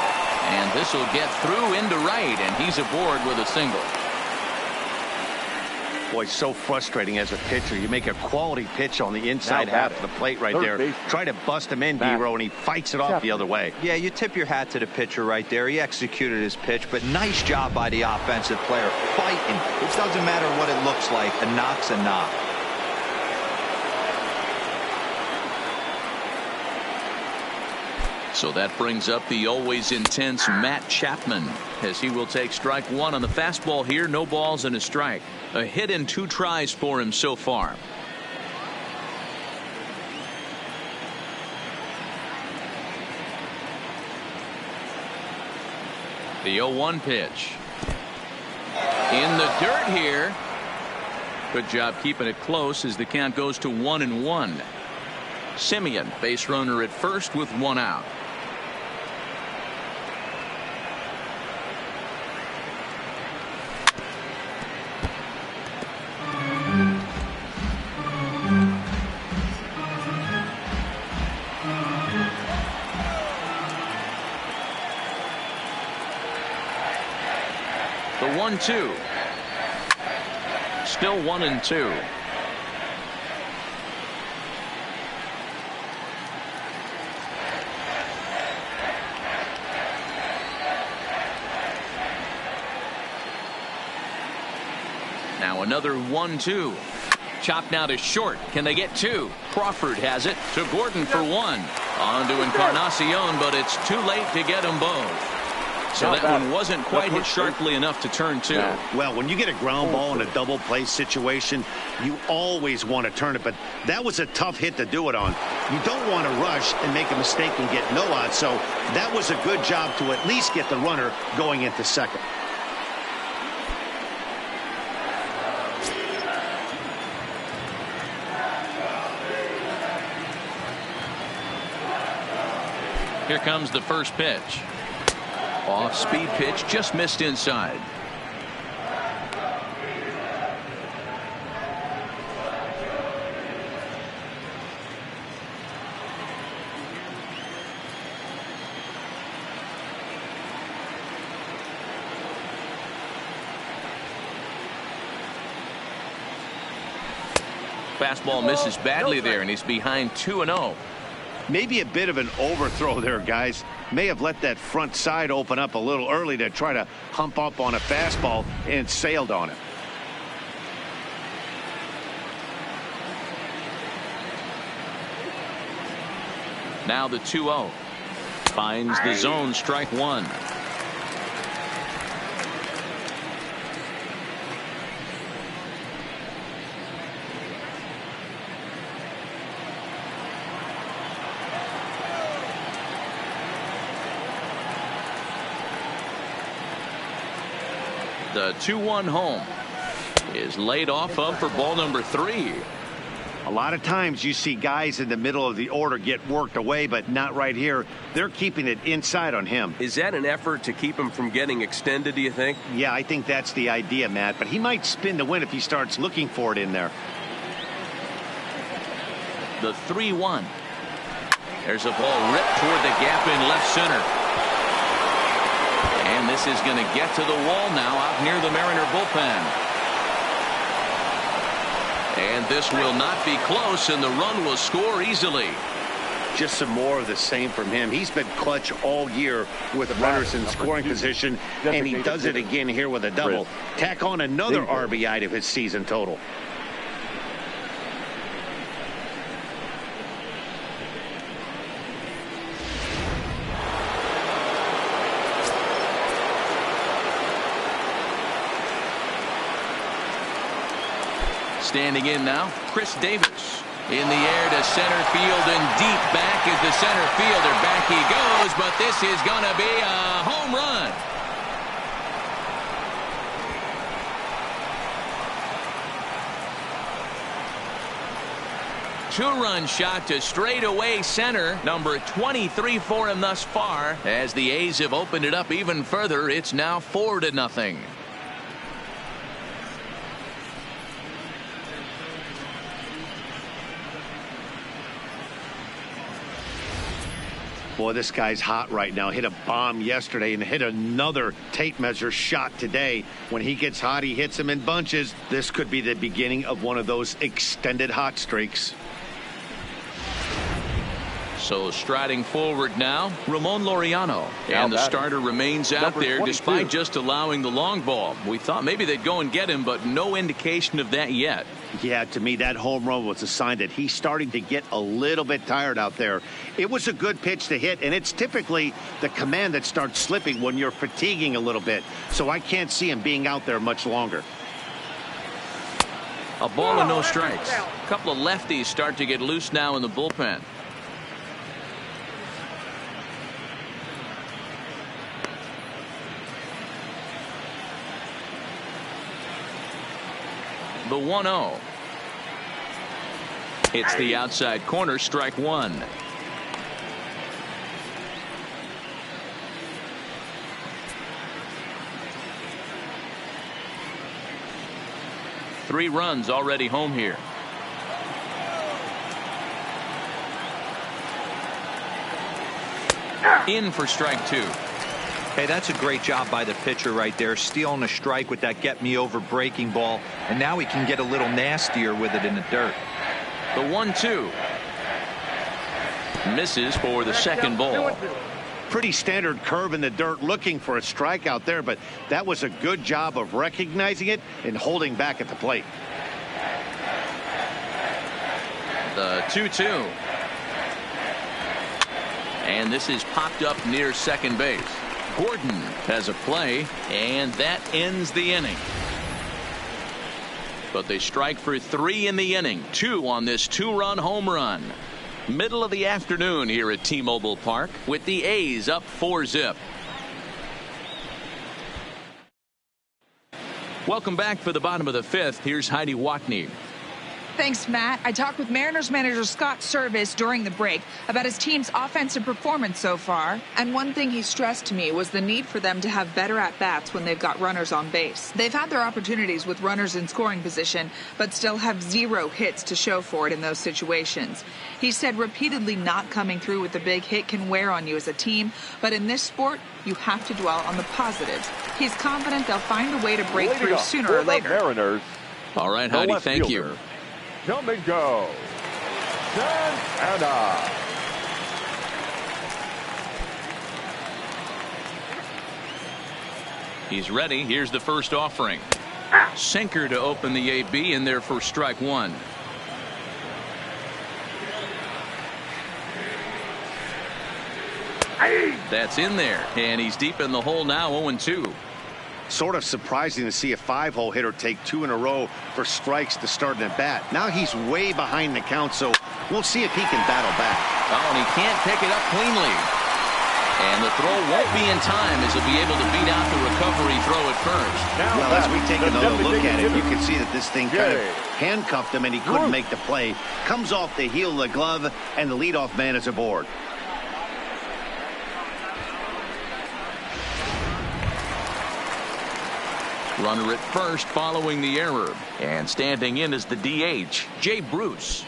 And this will get through into right, and he's aboard with a single. Boy, so frustrating as a pitcher. You make a quality pitch on the inside half of the plate right there. Try to bust him in, D-Row, and he fights it off the other way. Yeah, you tip your hat to the pitcher right there. He executed his pitch, but nice job by the offensive player fighting. It doesn't matter what it looks like. A knock's a knock. So that brings up the always intense Matt Chapman, as he will take strike one on the fastball here. No balls and a strike. A hit in 2 tries for him so far. The 0-1 pitch. In the dirt here. Good job keeping it close as the count goes to 1-1. Simeon, base runner at first with 1 out. The 1-2. Still 1-2. Now another 1-2. Chopped now to short. Can they get 2? Crawford has it to Gordon for 1. On to Encarnacion, but it's too late to get them both. So that one wasn't quite hit sharply enough to turn 2. Well, when you get a ground ball in a double play situation, you always want to turn it, but that was a tough hit to do it on. You don't want to rush and make a mistake and get no out, so that was a good job to at least get the runner going into second. Here comes the first pitch. Off speed pitch, just missed inside. Fastball misses badly there, and he's behind 2-0. Maybe a bit of an overthrow there, guys. May have let that front side open up a little early to try to hump up on a fastball and sailed on it. Now the 2-0. Finds the zone, strike 1. The 2-1 home is laid off of for ball number 3. A lot of times you see guys in the middle of the order get worked away, but not right here. They're keeping it inside on him. Is that an effort to keep him from getting extended, do you think? Yeah, I think that's the idea, Matt, but he might spin the win if he starts looking for it in there. The 3-1. There's a ball ripped toward the gap in left center. And this is going to get to the wall now out near the Mariner bullpen. And this will not be close, and the run will score easily. Just some more of the same from him. He's been clutch all year with runners in scoring position, and he does it again here with a double. Tack on another RBI to his season total. Standing in now, Chris Davis. In the air to center field and deep back is the center fielder. Back he goes, but this is going to be a home run. Two-run shot to straightaway center. Number 23 for him thus far. As the A's have opened it up even further, it's now 4-0. Boy, this guy's hot right now. Hit a bomb yesterday and hit another tape measure shot today. When he gets hot, he hits them in bunches. This could be the beginning of one of those extended hot streaks. So striding forward now, Ramon Laureano. And the starter remains out there despite just allowing the long ball. We thought maybe they'd go and get him, but no indication of that yet. Yeah, to me, that home run was a sign that he's starting to get a little bit tired out there. It was a good pitch to hit, and it's typically the command that starts slipping when you're fatiguing a little bit. So I can't see him being out there much longer. A ball and no strikes. A couple of lefties start to get loose now in the bullpen. The 1-0. It's the outside corner, strike one. Three runs already home here. In for strike two. Hey, that's a great job by the pitcher right there, stealing a strike with that get-me-over breaking ball, and now he can get a little nastier with it in the dirt. The 1-2. Misses for the second ball. Pretty standard curve in the dirt, looking for a strikeout there, but that was a good job of recognizing it and holding back at the plate. The 2-2. And this is popped up near second base. Gordon has a play, and that ends the inning. But they strike for three in the inning. Two on this two-run home run. Middle of the afternoon here at T-Mobile Park with the A's up 4-zip. Welcome back for the bottom of the fifth. Here's Heidi Watney. Thanks, Matt. I talked with Mariners manager Scott Service during the break about his team's offensive performance so far. And one thing he stressed to me was the need for them to have better at-bats when they've got runners on base. They've had their opportunities with runners in scoring position, but still have 0 hits to show for it in those situations. He said repeatedly not coming through with a big hit can wear on you as a team, but in this sport, you have to dwell on the positives. He's confident they'll find a way to break through sooner or later. Mariners. All right, Heidi, thank you. Come and go. Santana. He's ready. Here's the first offering. Sinker to open the AB in there for strike one. That's in there, and he's deep in the hole now, 0-2. Sort of surprising to see a 5-hole hitter take 2 in a row for strikes to start an at-bat. Now he's way behind the count, so we'll see if he can battle back. Oh, and he can't pick it up cleanly. And the throw won't be in time as he'll be able to beat out the recovery throw at first. Well, as we take another look at it, you can see that this thing kind of handcuffed him and he couldn't make the play. Comes off the heel of the glove, and the leadoff man is aboard. Runner at first following the error. And standing in is the DH, Jay Bruce.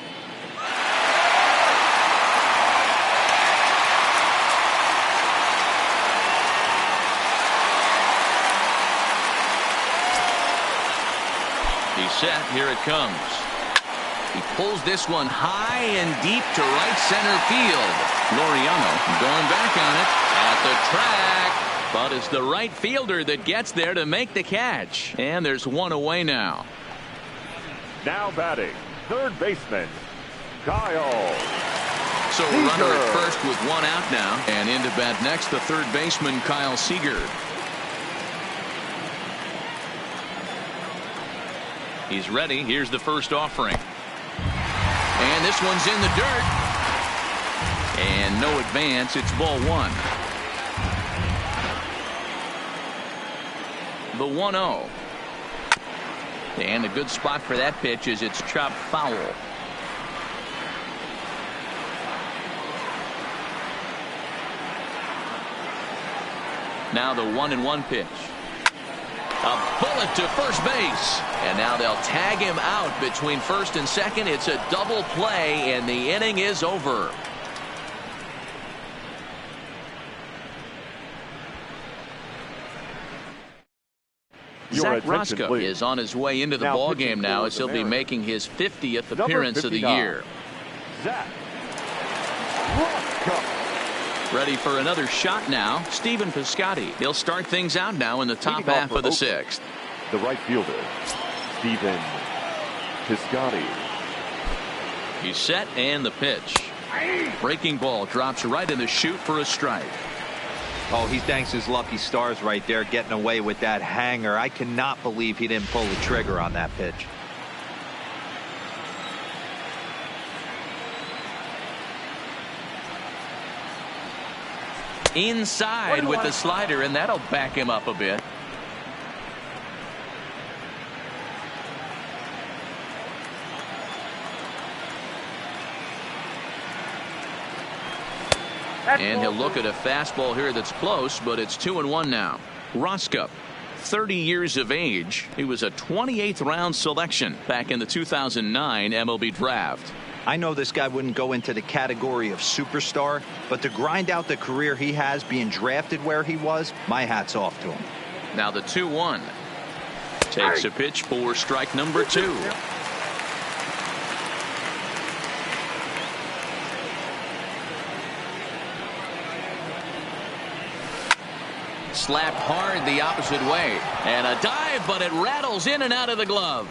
He's set. Here it comes. He pulls this one high and deep to right center field. Laureano going back on it at the track. But it's the right fielder that gets there to make the catch. And there's one away now. Now batting, third baseman, Kyle. So runner at first with one out now. And in to bat next, the third baseman, Kyle Seager. He's ready. Here's the first offering. And this one's in the dirt. And no advance. It's ball one. The 1-0. And a good spot for that pitch is it's chopped foul. Now the 1-1 pitch. A bullet to first base. And now they'll tag him out between first and second. It's a double play, and the inning is over. Zach attention, Roscoe please. is on his way into the ball game now as he'll be making his 50th appearance of the year. Zach Roscoe. Ready for another shot now, Stephen Piscotty. He'll start things out now in the top half of the sixth. The right fielder, Stephen Piscotty. He's set and the pitch. Breaking ball drops right in the chute for a strike. Oh, he thanks his lucky stars right there getting away with that hanger. I cannot believe he didn't pull the trigger on that pitch. Inside with the slider, and that'll back him up a bit. And he'll look at a fastball here that's close, but it's 2-1 now. Roscoe, 30 years of age. He was a 28th round selection back in the 2009 MLB draft. I know this guy wouldn't go into the category of superstar, but to grind out the career he has being drafted where he was, my hat's off to him. Now the 2-1. Takes a pitch for strike number 2. Slapped hard the opposite way. And a dive, but it rattles in and out of the glove.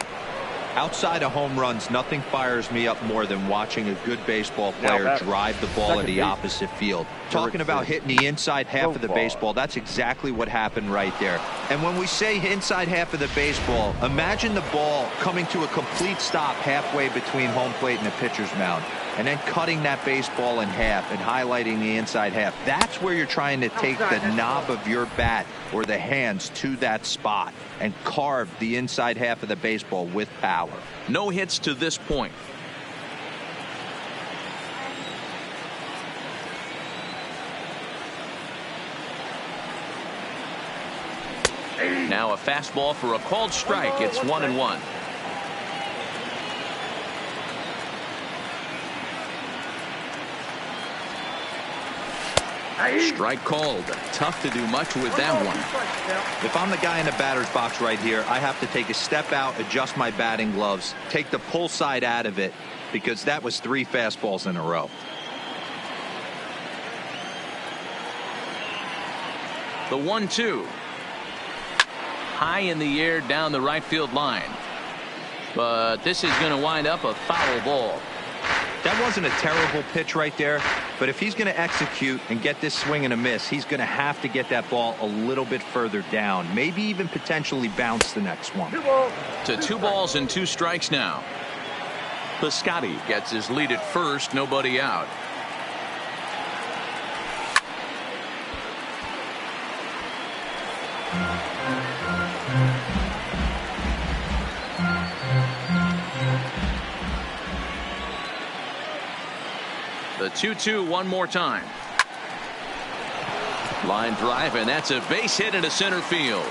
Outside of home runs, nothing fires me up more than watching a good baseball player drive the ball at the opposite field. Talking about hitting the inside half of the baseball, that's exactly what happened right there. And when we say inside half of the baseball, imagine the ball coming to a complete stop halfway between home plate and the pitcher's mound, and then cutting that baseball in half and highlighting the inside half. That's where you're trying to take the knob of your bat or the hands to that spot and carve the inside half of the baseball with power. No hits to this point. Now a fastball for a called strike. It's 1-1. Strike called. Tough to do much with that one. If I'm the guy in the batter's box right here, I have to take a step out, adjust my batting gloves, take the pull side out of it, because that was 3 fastballs in a row. The 1-2. High in the air down the right field line. But this is going to wind up a foul ball. That wasn't a terrible pitch right there, but if he's going to execute and get this swing and a miss, he's going to have to get that ball a little bit further down, maybe even potentially bounce the next one. To 2 balls and 2 strikes now. Piscotty gets his lead at first, nobody out. The 2-2 one more time. Line drive, and that's a base hit into center field.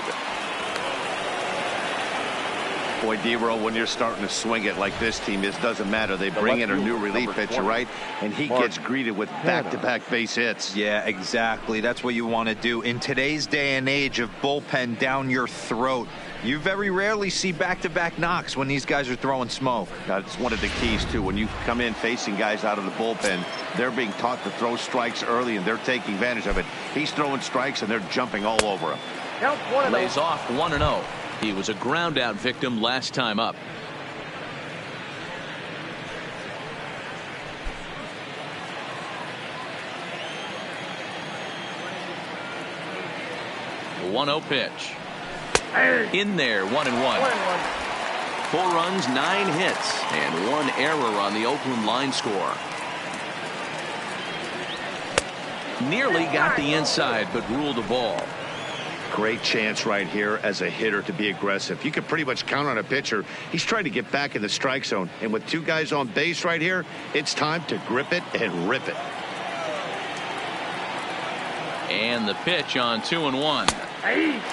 Boy, D-Roll, when you're starting to swing it like this team is, doesn't matter. They bring in a new relief pitcher, right? And he gets greeted with back-to-back base hits. Yeah, exactly. That's what you want to do. In today's day and age of bullpen down your throat, you very rarely see back-to-back knocks when these guys are throwing smoke. That's one of the keys, too. When you come in facing guys out of the bullpen, they're being taught to throw strikes early, and they're taking advantage of it. He's throwing strikes, and they're jumping all over him. Lays off 1-0. He was a ground out victim last time up. The 1-0 pitch. In there, 1-1. 4 runs, 9 hits, and 1 error on the Oakland line score. Nearly got the inside, but ruled a ball. Great chance right here as a hitter to be aggressive. You can pretty much count on a pitcher. He's trying to get back in the strike zone. And with 2 guys on base right here, it's time to grip it and rip it. And the pitch on 2-1.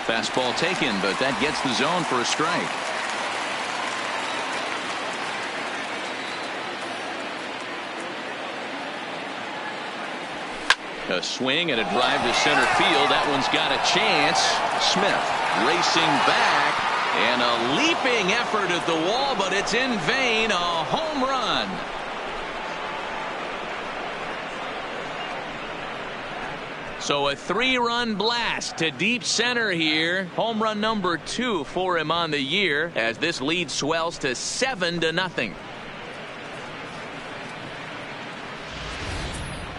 Fastball taken, but that gets the zone for a strike. A swing and a drive to center field. That one's got a chance. Smith racing back. And a leaping effort at the wall, but it's in vain. A home run. So a 3-run blast to deep center here. Home run number 2 for him on the year as this lead swells to 7-0.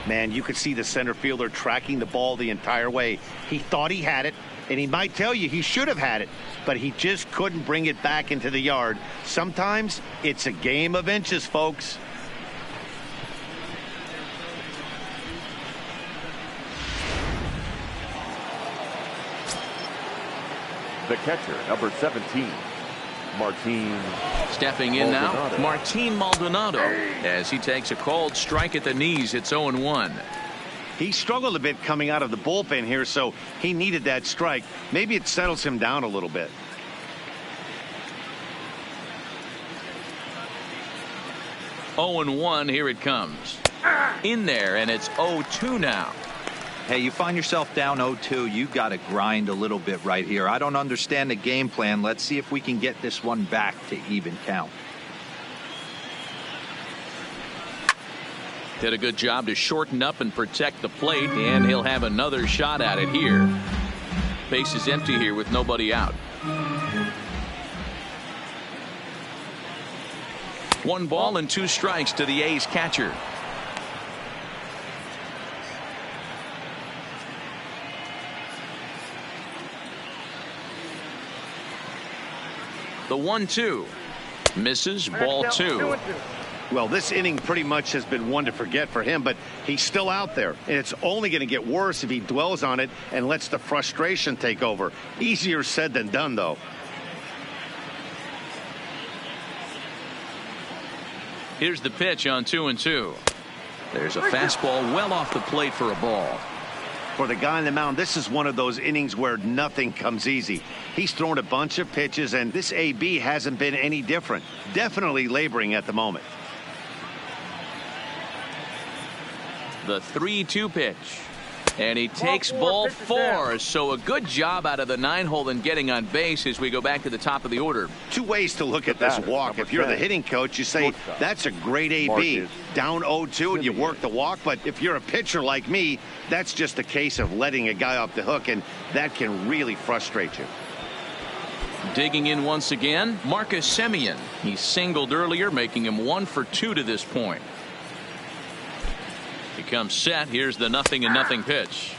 Man, you could see the center fielder tracking the ball the entire way. He thought he had it, and he might tell you he should have had it, but he just couldn't bring it back into the yard. Sometimes it's a game of inches, folks. The catcher, number 17, Martin. Stepping in Maldonado. now, Martin Maldonado, as he takes a cold strike at the knees. It's 0-1. He struggled a bit coming out of the bullpen here, so he needed that strike. Maybe it settles him down a little bit. Oh, 0-1. Here it comes. In there, and it's 0-2 now. Hey, you find yourself down 0-2, you got to grind a little bit right here. I don't understand the game plan. Let's see if we can get this one back to even count. Did a good job to shorten up and protect the plate, and he'll have another shot at it here. Base is empty here with nobody out. 1 ball and 2 strikes to the A's catcher. The 1-2 misses, ball 2. Well, this inning pretty much has been one to forget for him, but he's still out there, and it's only going to get worse if he dwells on it and lets the frustration take over. Easier said than done, though. Here's the pitch on 2-2. There's a fastball well off the plate for a ball. For the guy on the mound, this is one of those innings where nothing comes easy. He's thrown a bunch of pitches, and this AB hasn't been any different. Definitely laboring at the moment. The 3-2 pitch. And he takes ball 4. So a good job out of the 9-hole in getting on base as we go back to the top of the order. 2 ways to look at this walk. If you're the hitting coach, you say, that's a great AB. Down 0-2 and you work the walk. But if you're a pitcher like me, that's just a case of letting a guy off the hook, and that can really frustrate you. Digging in once again, Marcus Semien. He singled earlier, making him 1 for 2 to this point. He comes set. Here's the 0-0 pitch.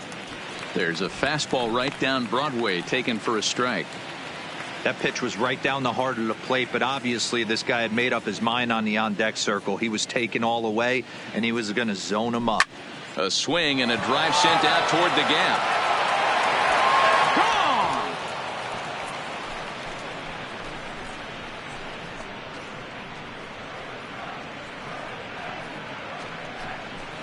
There's a fastball right down Broadway, taken for a strike. That pitch was right down the heart of the plate, but obviously this guy had made up his mind on the on-deck circle. He was taken all away, and he was going to zone him up. A swing and a drive sent out toward the gap.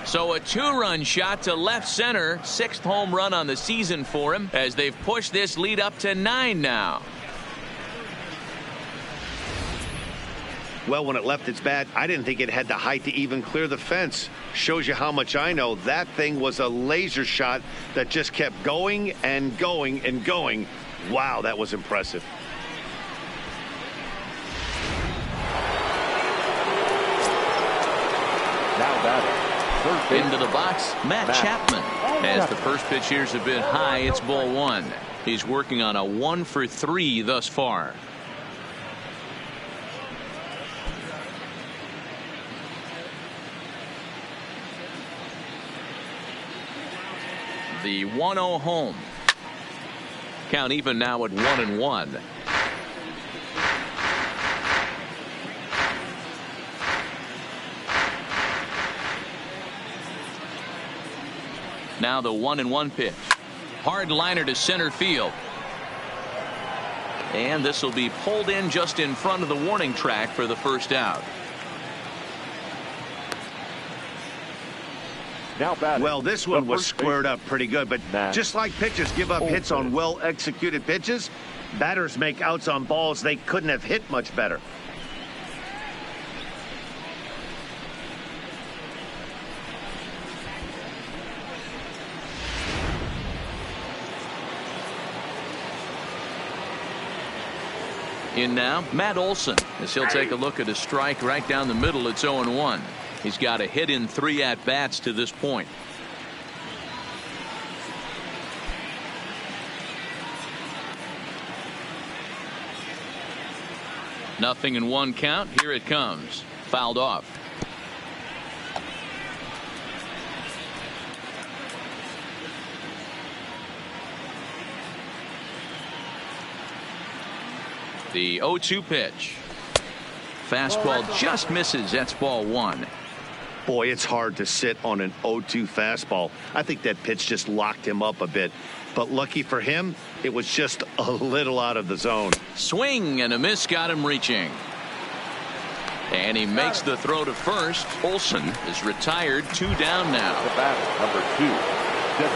So a 2-run shot to left center. 6th home run on the season for him as they've pushed this lead up to 9 now. Well, when it left its bat, I didn't think it had the height to even clear the fence. Shows you how much I know. That thing was a laser shot that just kept going and going and going. Wow, that was impressive. Now batting. Into the box, Matt Chapman. As the first pitch here is a bit high, it's ball 1. He's working on a 1 for 3 thus far. The 1-0 home. Count even now at 1-1. Now the 1-1 pitch. Hard liner to center field. And this will be pulled in just in front of the warning track for the first out. Now batting. Well, this one was squared up pretty good, but just like pitchers give up hits on well-executed pitches, batters make outs on balls they couldn't have hit much better. In now, Matt Olson, as he'll take a look at a strike right down the middle. It's 0-1. He's got a hit in 3 at-bats to this point. Nothing in 1 count. Here it comes. Fouled off. The 0-2 pitch. Fastball just misses. That's ball 1. Boy, it's hard to sit on an 0-2 fastball. I think that pitch just locked him up a bit. But lucky for him, it was just a little out of the zone. Swing and a miss got him reaching. And he makes the throw to first. Olson is retired. 2 down now. The batter, number 2.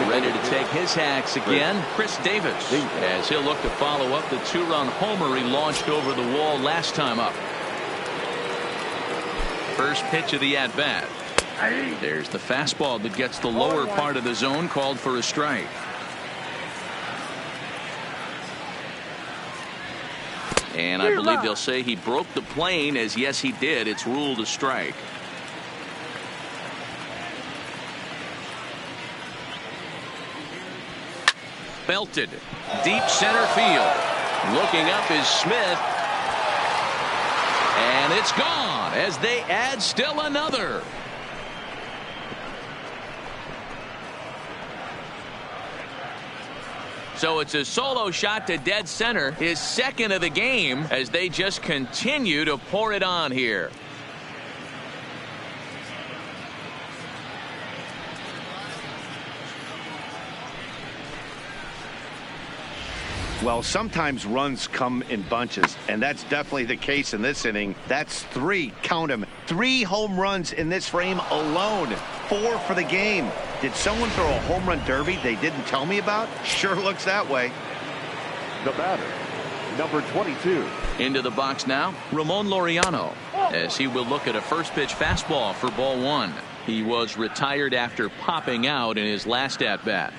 Ready to take his hacks again, Chris Davis, as he'll look to follow up the 2-run homer he launched over the wall last time up. First pitch of the at-bat. There's the fastball that gets the lower part of the zone, called for a strike. And I believe they'll say he broke the plane, as yes he did. It's ruled a strike. Belted deep center field. Looking up is Smith, and it's gone as they add still another. So it's a solo shot to dead center, his 2nd of the game, as they just continue to pour it on here. Well, sometimes runs come in bunches, and that's definitely the case in this inning. That's 3, count them, 3 home runs in this frame alone. 4 for the game. Did someone throw a home run derby they didn't tell me about? Sure looks that way. The batter, number 22. Into the box now, Ramon Laureano, as he will look at a first pitch fastball for ball 1. He was retired after popping out in his last at bat.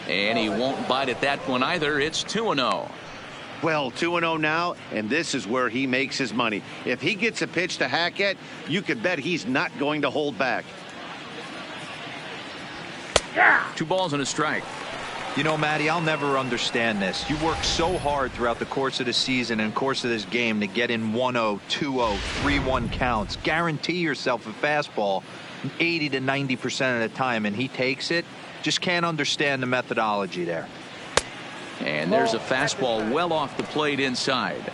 And he won't bite at that one either. It's 2-0. Well, 2-0 now, and this is where he makes his money. If he gets a pitch to hack at, you could bet he's not going to hold back. 2 balls and a strike. You know, Matty, I'll never understand this. You work so hard throughout the course of the season and course of this game to get in 1-0, 2-0, 3-1 counts. Guarantee yourself a fastball 80 to 90% of the time, and he takes it. Just can't understand the methodology there. And there's a fastball well off the plate inside.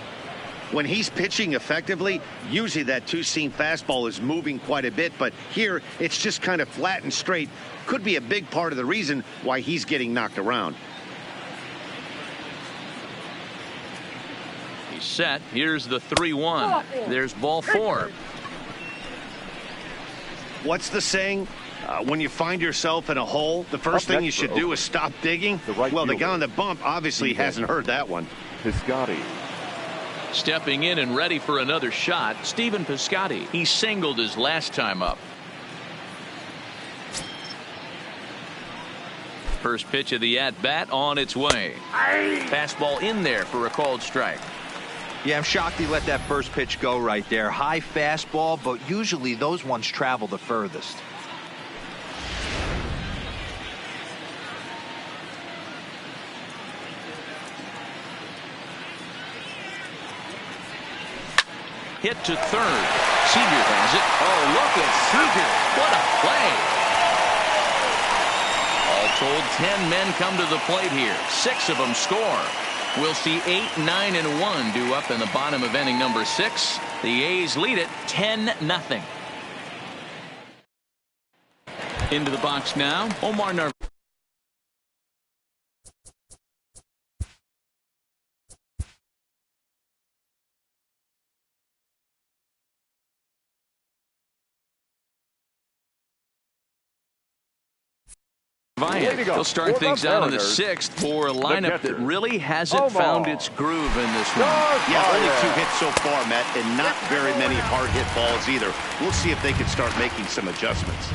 When he's pitching effectively, usually that 2-seam fastball is moving quite a bit, but here it's just kind of flat and straight. Could be a big part of the reason why he's getting knocked around. He's set. Here's the 3-1. There's ball 4. What's the saying? When you find yourself in a hole, the first thing you should do is stop digging. Well, the guy on the bump obviously hasn't heard that one. Piscotty. Stepping in and ready for another shot, Stephen Piscotty. He singled his last time up. First pitch of the at-bat on its way. Fastball in there for a called strike. Yeah, I'm shocked he let that first pitch go right there. High fastball, but usually those ones travel the furthest. Hit to third. Seager has it. Oh, look at Seager. What a play. All told, 10 men come to the plate here. 6 of them score. We'll see 8, 9, and 1 due up in the bottom of inning number 6. The A's lead it 10-0. Into the box now, Omar Narvaez. Viant. He'll start things out in the 6th for a lineup that really hasn't found its groove in this one. Yeah, only 2 hits so far, Matt, and not very many hard hit balls either. We'll see if they can start making some adjustments.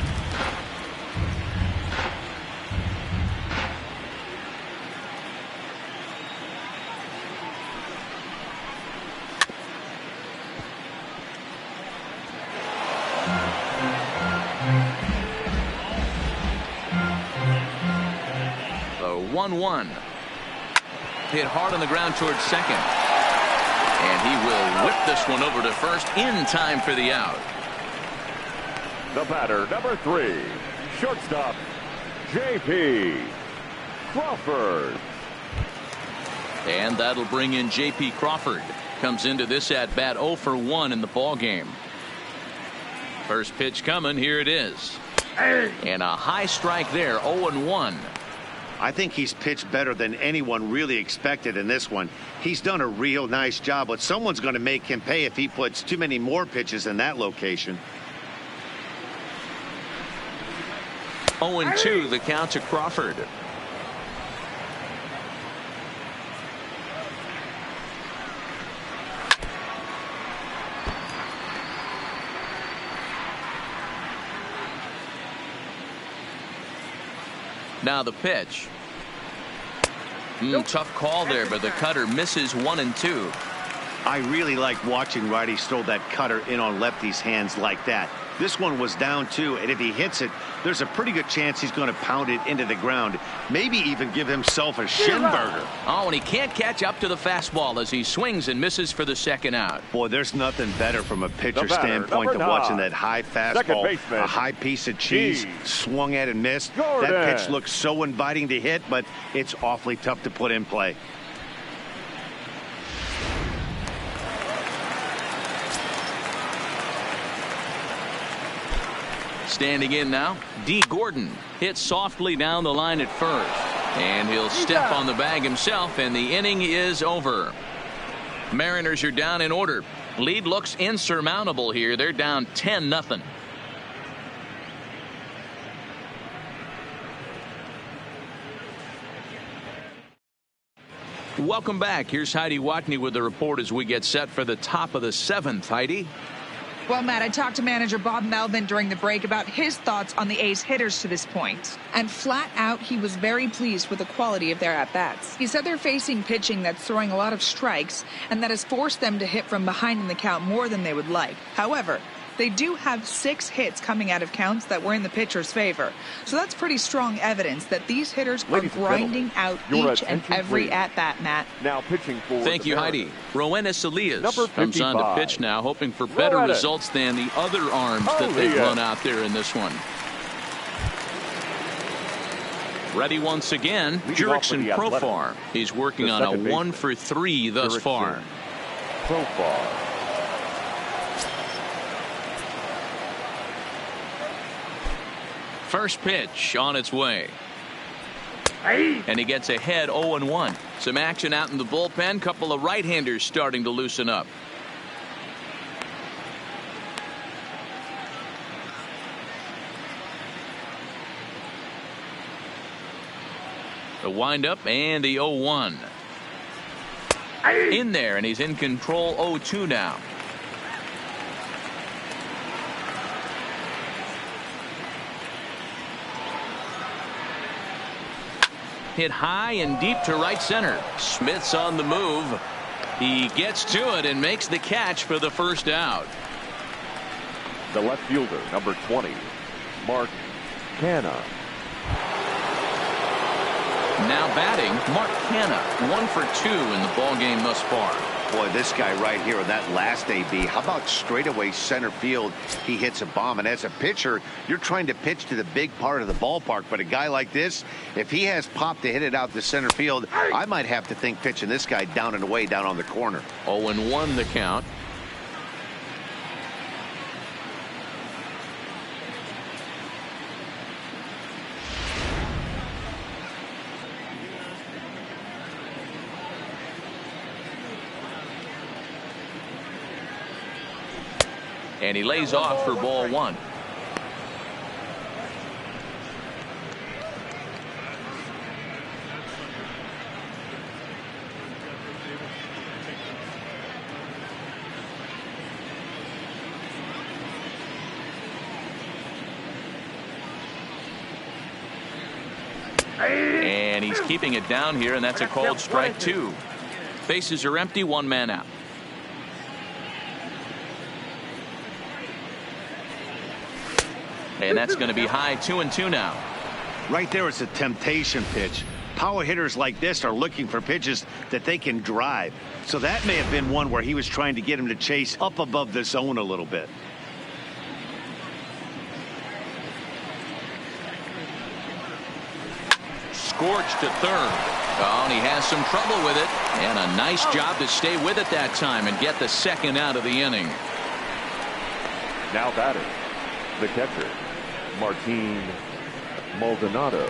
The 1-1. Hit hard on the ground towards second. And he will whip this one over to first in time for the out. The batter, number 3, shortstop, J.P. Crawford. And that'll bring in J.P. Crawford. Comes into this at bat 0 for 1 in the ball game. First pitch coming. Here it is. And a high strike there. 0-1. I think he's pitched better than anyone really expected in this one. He's done a real nice job, but someone's going to make him pay if he puts too many more pitches in that location. 0-2 the count to Crawford. Now the pitch. Tough call there, but the cutter misses 1-2. I really like watching righties throw that cutter in on lefties' hands like that. This one was down 2, and if he hits it, there's a pretty good chance he's going to pound it into the ground. Maybe even give himself a shin burger. Oh, and he can't catch up to the fastball as he swings and misses for the second out. Boy, there's nothing better from a pitcher standpoint than watching that high fastball, a high piece of cheese, swung at and missed. That pitch looks so inviting to hit, but it's awfully tough to put in play. Standing in now, D. Gordon hits softly down the line at first. And he'll step on the bag himself, and the inning is over. Mariners are down in order. Lead looks insurmountable here. They're down 10-0. Welcome back. Here's Heidi Watney with the report as we get set for the top of the 7th. Heidi? Well, Matt, I talked to manager Bob Melvin during the break about his thoughts on the A's hitters to this point. And flat out, he was very pleased with the quality of their at-bats. He said they're facing pitching that's throwing a lot of strikes, and that has forced them to hit from behind in the count more than they would like. However, they do have 6 hits coming out of counts that were in the pitcher's favor. So that's pretty strong evidence that these hitters are grinding out each and every at-bat, Matt. Now pitching for Thank you, Heidi. Roenis Elias comes on to pitch now, hoping for better results than the other arms that they've run out there in this one. Ready once again, Jurickson Profar. He's working on a 1 for 3 thus far. Profar. First pitch on its way. And he gets ahead 0-1. Some action out in the bullpen. Couple of right-handers starting to loosen up. The windup and the 0-1. In there, and he's in control. 0-2 now. Hit high and deep to right center. Smith's on the move. He gets to it and makes the catch for the first out. The left fielder, number 20, Mark Canha. Now batting, Mark Canha, 1 for 2 in the ball game thus far. Boy, this guy right here in that last AB, how about straightaway center field? He hits a bomb, and as a pitcher, you're trying to pitch to the big part of the ballpark, but a guy like this, if he has pop to hit it out to center field, I might have to think pitching this guy down and away down on the corner. 0-1 the count. And he lays off for ball 1. And he's keeping it down here, and that's a called strike 2. Bases are empty, 1 man out. And that's going to be high, 2-2 now. Right there is a temptation pitch. Power hitters like this are looking for pitches that they can drive. So that may have been one where he was trying to get him to chase up above the zone a little bit. Scorched to third. Oh, and he has some trouble with it. And a nice job to stay with it that time and get the second out of the inning. Now batting, the catcher, Martin Maldonado.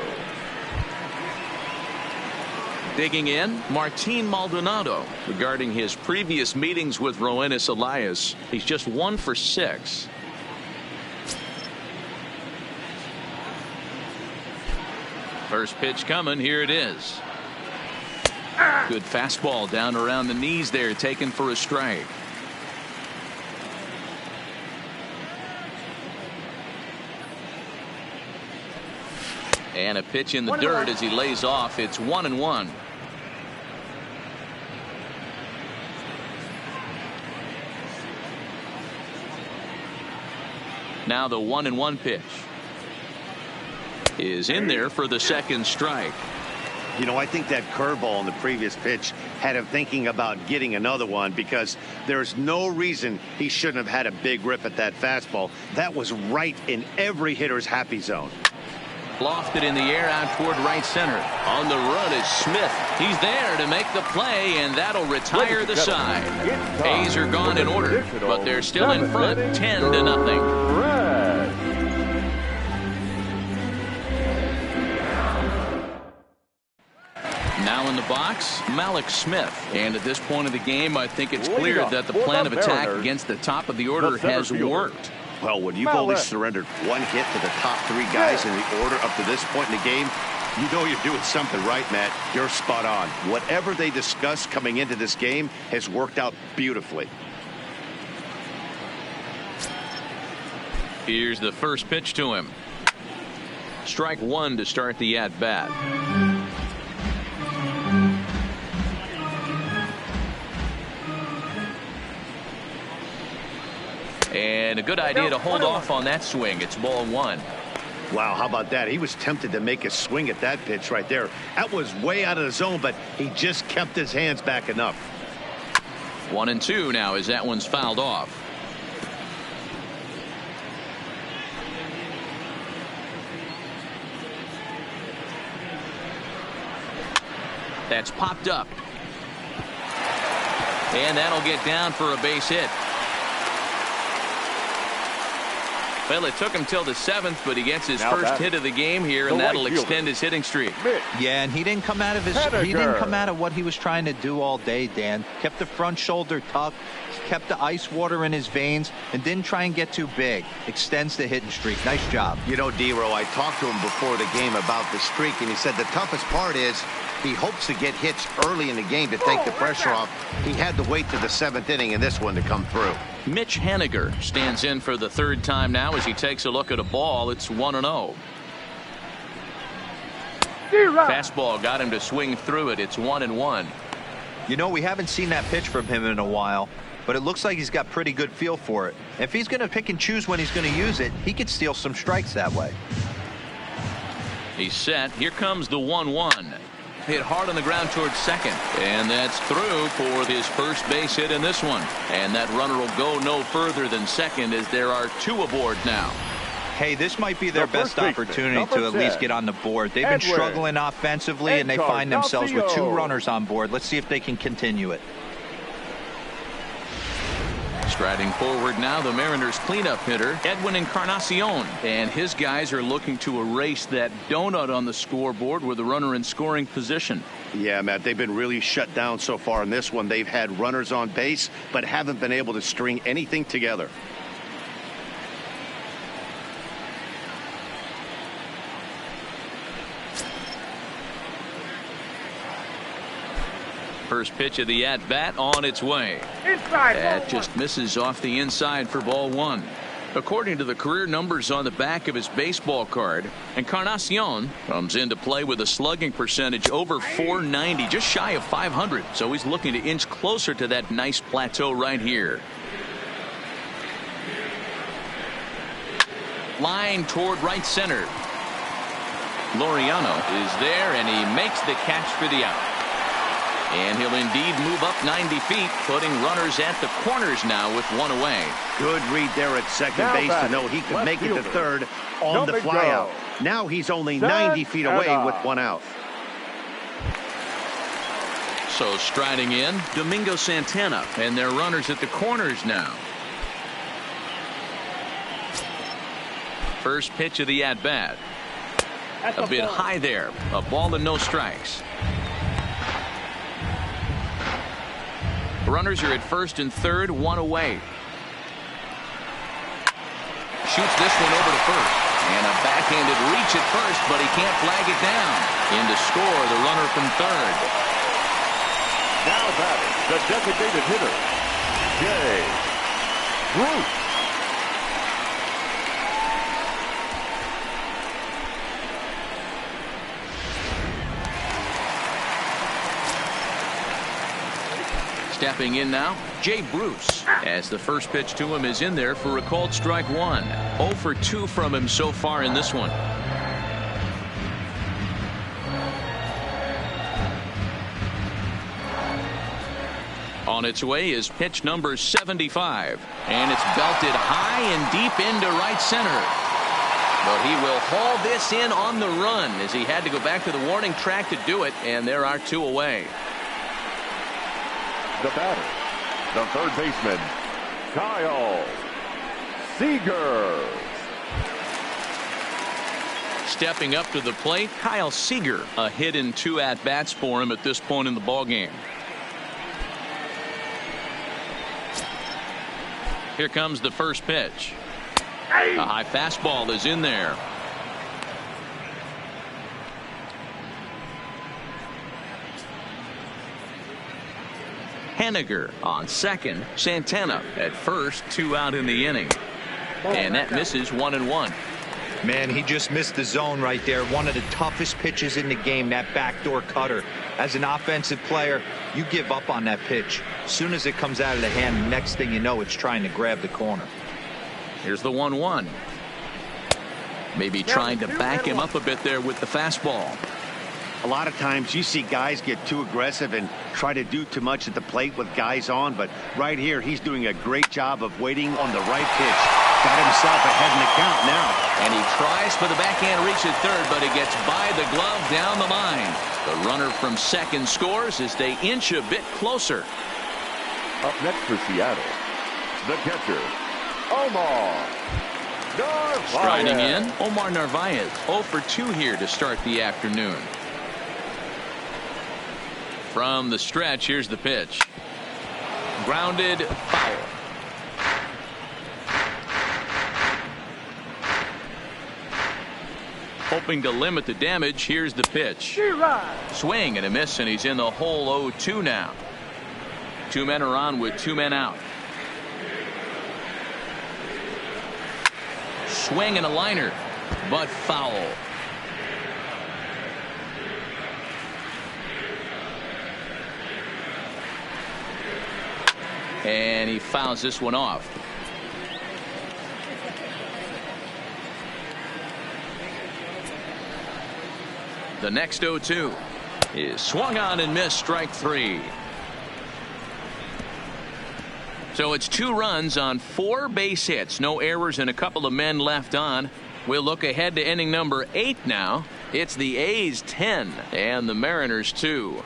Digging in, Martin Maldonado. Regarding his previous meetings with Roenis Elias, he's just 1 for 6. First pitch coming. Here it is. Good fastball down around the knees there, taken for a strike. And a pitch in the dirt as he lays off. It's 1-1. Now the 1-1 pitch is in there for the second strike. You know, I think that curveball in the previous pitch had him thinking about getting another one, because there's no reason he shouldn't have had a big rip at that fastball. That was right in every hitter's happy zone. Lofted in the air out toward right center. On the run is Smith. He's there to make the play, and that'll retire the side. A's are gone in order, but they're still in front, 10-0. Now in the box, Malik Smith. And at this point of the game, I think it's clear that the plan of attack against the top of the order has worked. Well, when you've only surrendered 1 hit to the top 3 guys in the order up to this point in the game, you know you're doing something right, Matt. You're spot on. Whatever they discussed coming into this game has worked out beautifully. Here's the first pitch to him. Strike 1 to start the at-bat. And a good idea to hold off on that swing. It's ball 1. Wow, how about that? He was tempted to make a swing at that pitch right there. That was way out of the zone, but he just kept his hands back enough. 1-2 now as that one's fouled off. That's popped up. And that'll get down for a base hit. Well, it took him till the 7th, but he gets his first hit of the game here, and that'll extend his hitting streak. Yeah, and he didn't come out of what he was trying to do all day, Dan. Kept the front shoulder tucked, kept the ice water in his veins, and didn't try and get too big. Extends the hitting streak. Nice job. You know, D-Row, I talked to him before the game about the streak, and he said the toughest part is he hopes to get hits early in the game to take the pressure off. He had to wait to the 7th inning in this one to come through. Mitch Haniger stands in for the 3rd time now as he takes a look at a ball. It's 1-0. Fastball got him to swing through it. It's 1-1. You know, we haven't seen that pitch from him in a while, but it looks like he's got pretty good feel for it. If he's going to pick and choose when he's going to use it, he could steal some strikes that way. He's set. Here comes the 1-1. Hit hard on the ground towards second, and that's through for his first base hit in this one. And that runner will go no further than second as there are 2 aboard now. Hey, this might be their best opportunity to at least get on the board. They've been struggling offensively, and they find themselves with 2 runners on board. Let's see if they can continue it. Striding forward now, the Mariners cleanup hitter, Edwin Encarnacion. And his guys are looking to erase that donut on the scoreboard with a runner in scoring position. Yeah, Matt, they've been really shut down so far in this one. They've had runners on base, but haven't been able to string anything together. First pitch of the at-bat on its way. That just misses off the inside for ball 1. According to the career numbers on the back of his baseball card, Encarnacion comes into play with a slugging percentage over 490, just shy of 500. So he's looking to inch closer to that nice plateau right here. Line toward right center. Laureano is there, and he makes the catch for the out. And he'll indeed move up 90 feet, putting runners at the corners now with one away. Good read there at second base to know he could make it to third on the flyout. Now he's only 90 feet away with one out. So striding in, Domingo Santana, and their runners at the corners now. First pitch of the at-bat. A bit high there. A ball and no strikes. Runners are at first and third, one away. Shoots this one over to first. And a backhanded reach at first, but he can't flag it down. In to score, the runner from third. Now batting, the designated hitter, Jay Bruce. Stepping in now, Jay Bruce, as the first pitch to him is in there for a called strike one. 0 for 2 from him so far in this one. On its way is pitch number 75, and it's belted high and deep into right center. But he will haul this in on the run as he had to go back to the warning track to do it, and there are two away. The batter, the third baseman, Kyle Seager. Stepping up to the plate, Kyle Seager. A hit in 2 at-bats for him at this point in the ballgame. Here comes the first pitch. A high fastball is in there. Henniger on second. Santana at first. 2 out in the inning. And that misses 1-1. Man, he just missed the zone right there. One of the toughest pitches in the game, that backdoor cutter. As an offensive player, you give up on that pitch. As soon as it comes out of the hand, next thing you know, it's trying to grab the corner. Here's the 1-1. Maybe trying to back him up a bit there with the fastball. A lot of times you see guys get too aggressive and try to do too much at the plate with guys on, but right here he's doing a great job of waiting on the right pitch. Got himself ahead in the count now. And he tries for the backhand reach at third, but he gets by the glove down the line. The runner from second scores as they inch a bit closer. Up next for Seattle, the catcher, Omar Narvaez. Striding in, Omar Narvaez. 0 for 2 here to start the afternoon. From the stretch, here's the pitch. Grounded, foul. Hoping to limit the damage, here's the pitch. Swing and a miss, and he's in the hole 0-2 now. 2 men are on with 2 men out. Swing and a liner, but foul. And he fouls this one off. The next 0-2 is swung on and missed, strike 3. So it's 2 runs on 4 base hits, no errors, and a couple of men left on. We'll look ahead to inning number 8 now. It's the A's 10 and the Mariners 2.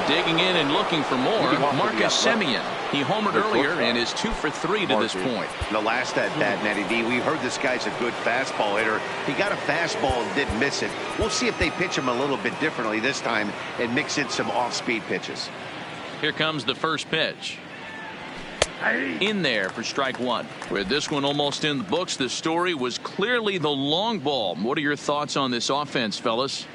Digging in and looking for more, Marcus Semien. He homered earlier and is 2 for 3 to this point. The last at bat, Natty D, we heard this guy's a good fastball hitter. He got a fastball and didn't miss it. We'll see if they pitch him a little bit differently this time and mix in some off-speed pitches. Here comes the first pitch. In there for strike 1. With this one almost in the books, the story was clearly the long ball. What are your thoughts on this offense, fellas?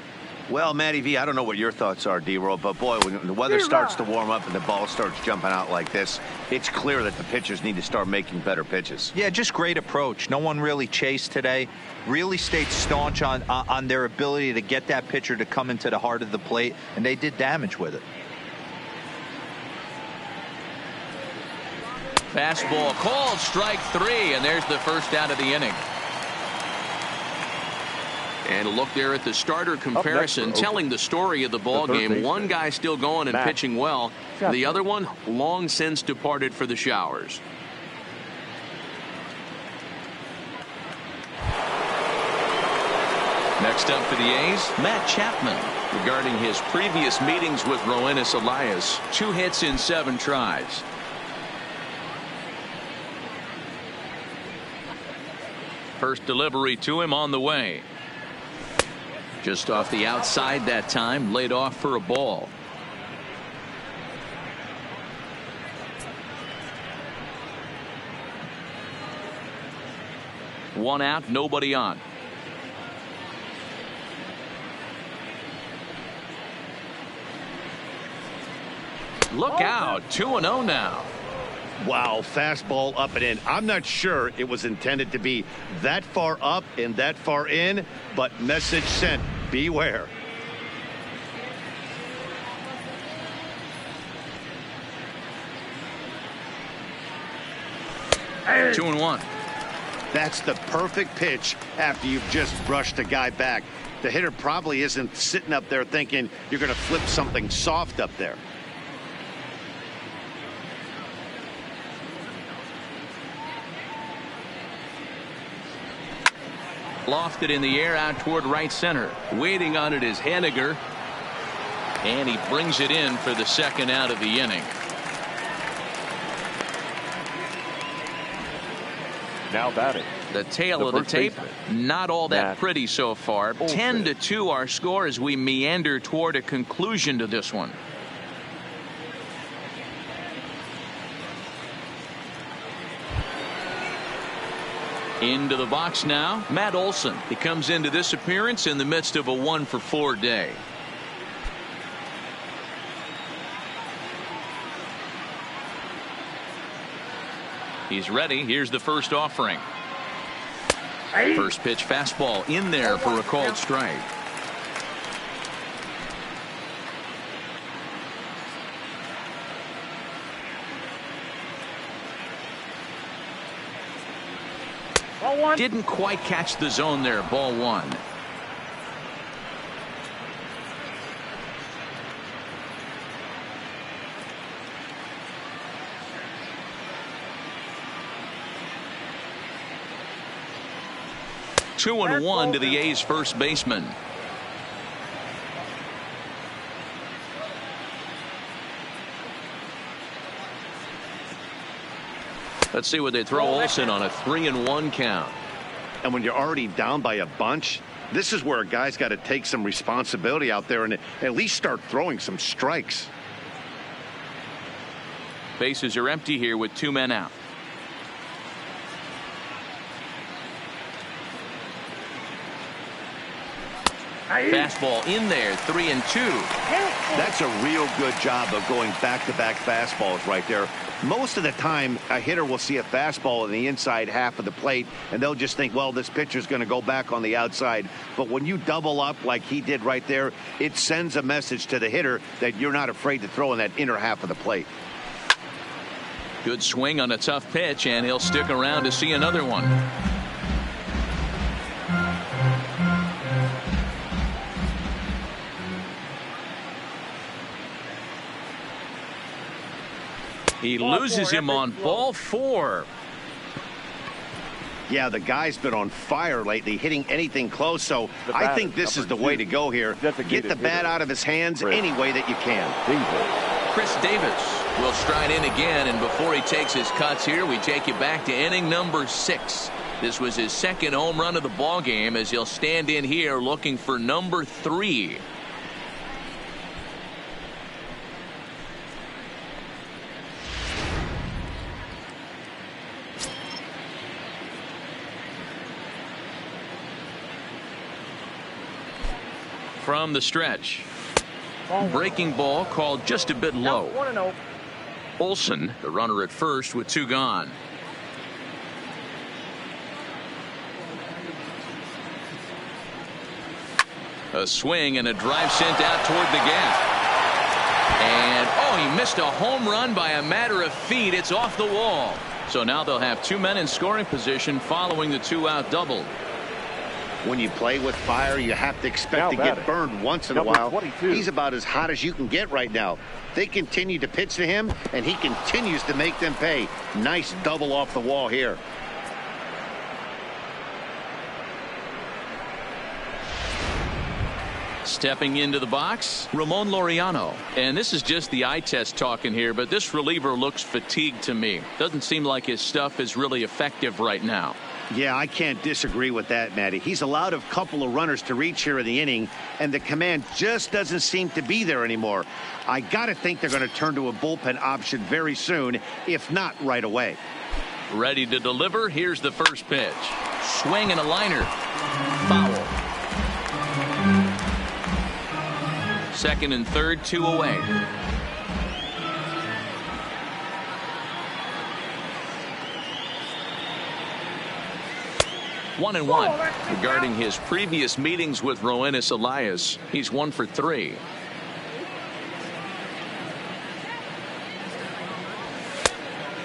Well, Matty V, I don't know what your thoughts are, D-Roll, but boy, when the weather starts to warm up and the ball starts jumping out like this, it's clear that the pitchers need to start making better pitches. Yeah, just great approach. No one really chased today. Really stayed staunch on their ability to get that pitcher to come into the heart of the plate, and they did damage with it. Fastball called, strike 3, and there's the first out of the inning. And a look there at the starter comparison, telling the story of the ball game. One guy still going and pitching well. The other one long since departed for the showers. Next up for the A's, Matt Chapman. Regarding his previous meetings with Roenis Elias, 2 hits in 7 tries. First delivery to him on the way. Just off the outside that time, laid off for a ball. One out, nobody on. Look out, 2-0 now. Wow, fastball up and in. I'm not sure it was intended to be that far up and that far in, but message sent. Beware. Hey. 2-1. That's the perfect pitch after you've just brushed a guy back. The hitter probably isn't sitting up there thinking you're going to flip something soft up there. Lofted in the air out toward right center. Waiting on it is Haniger. And he brings it in for the second out of the inning. Now batting. The tail of the tape, not all that pretty so far. 10-2 our score as we meander toward a conclusion to this one. Into the box now, Matt Olson. He comes into this appearance in the midst of a 1-for-4 day. He's ready. Here's the first offering. First pitch fastball in there for a called strike. Didn't quite catch the zone there. Ball 1. Two and 1 to the A's first baseman. Let's see what they throw Olson on a 3-1 count. And when you're already down by a bunch, this is where a guy's got to take some responsibility out there and at least start throwing some strikes. Bases are empty here with 2 men out. Fastball in there, 3-2. That's a real good job of going back-to-back fastballs right there. Most of the time, a hitter will see a fastball in the inside half of the plate, and they'll just think, well, this pitcher's going to go back on the outside. But when you double up like he did right there, it sends a message to the hitter that you're not afraid to throw in that inner half of the plate. Good swing on a tough pitch, and he'll stick around to see another one. He loses him on ball 4. Yeah, the guy's been on fire lately, hitting anything close, so I think this is the way to go here. Get the bat out of his hands any way that you can. Chris Davis will stride in again, and before he takes his cuts here, we take you back to inning number 6. This was his second home run of the ball game as he'll stand in here looking for number 3. from the stretch. Breaking ball called just a bit low. 1-0. Olson, the runner at first with 2 gone. A swing and a drive sent out toward the gap. And, he missed a home run by a matter of feet. It's off the wall. So now they'll have 2 men in scoring position following the 2-out double. When you play with fire, you have to expect to get burned once in a while. 22. He's about as hot as you can get right now. They continue to pitch to him, and he continues to make them pay. Nice double off the wall here. Stepping into the box, Ramon Laureano. And this is just the eye test talking here, but this reliever looks fatigued to me. Doesn't seem like his stuff is really effective right now. Yeah, I can't disagree with that, Matty. He's allowed a couple of runners to reach here in the inning, and the command just doesn't seem to be there anymore. I got to think they're going to turn to a bullpen option very soon, if not right away. Ready to deliver. Here's the first pitch. Swing and a liner. Foul. Second and third, 2 away. One and one. Regarding his previous meetings with Roenis Elias, he's 1 for 3.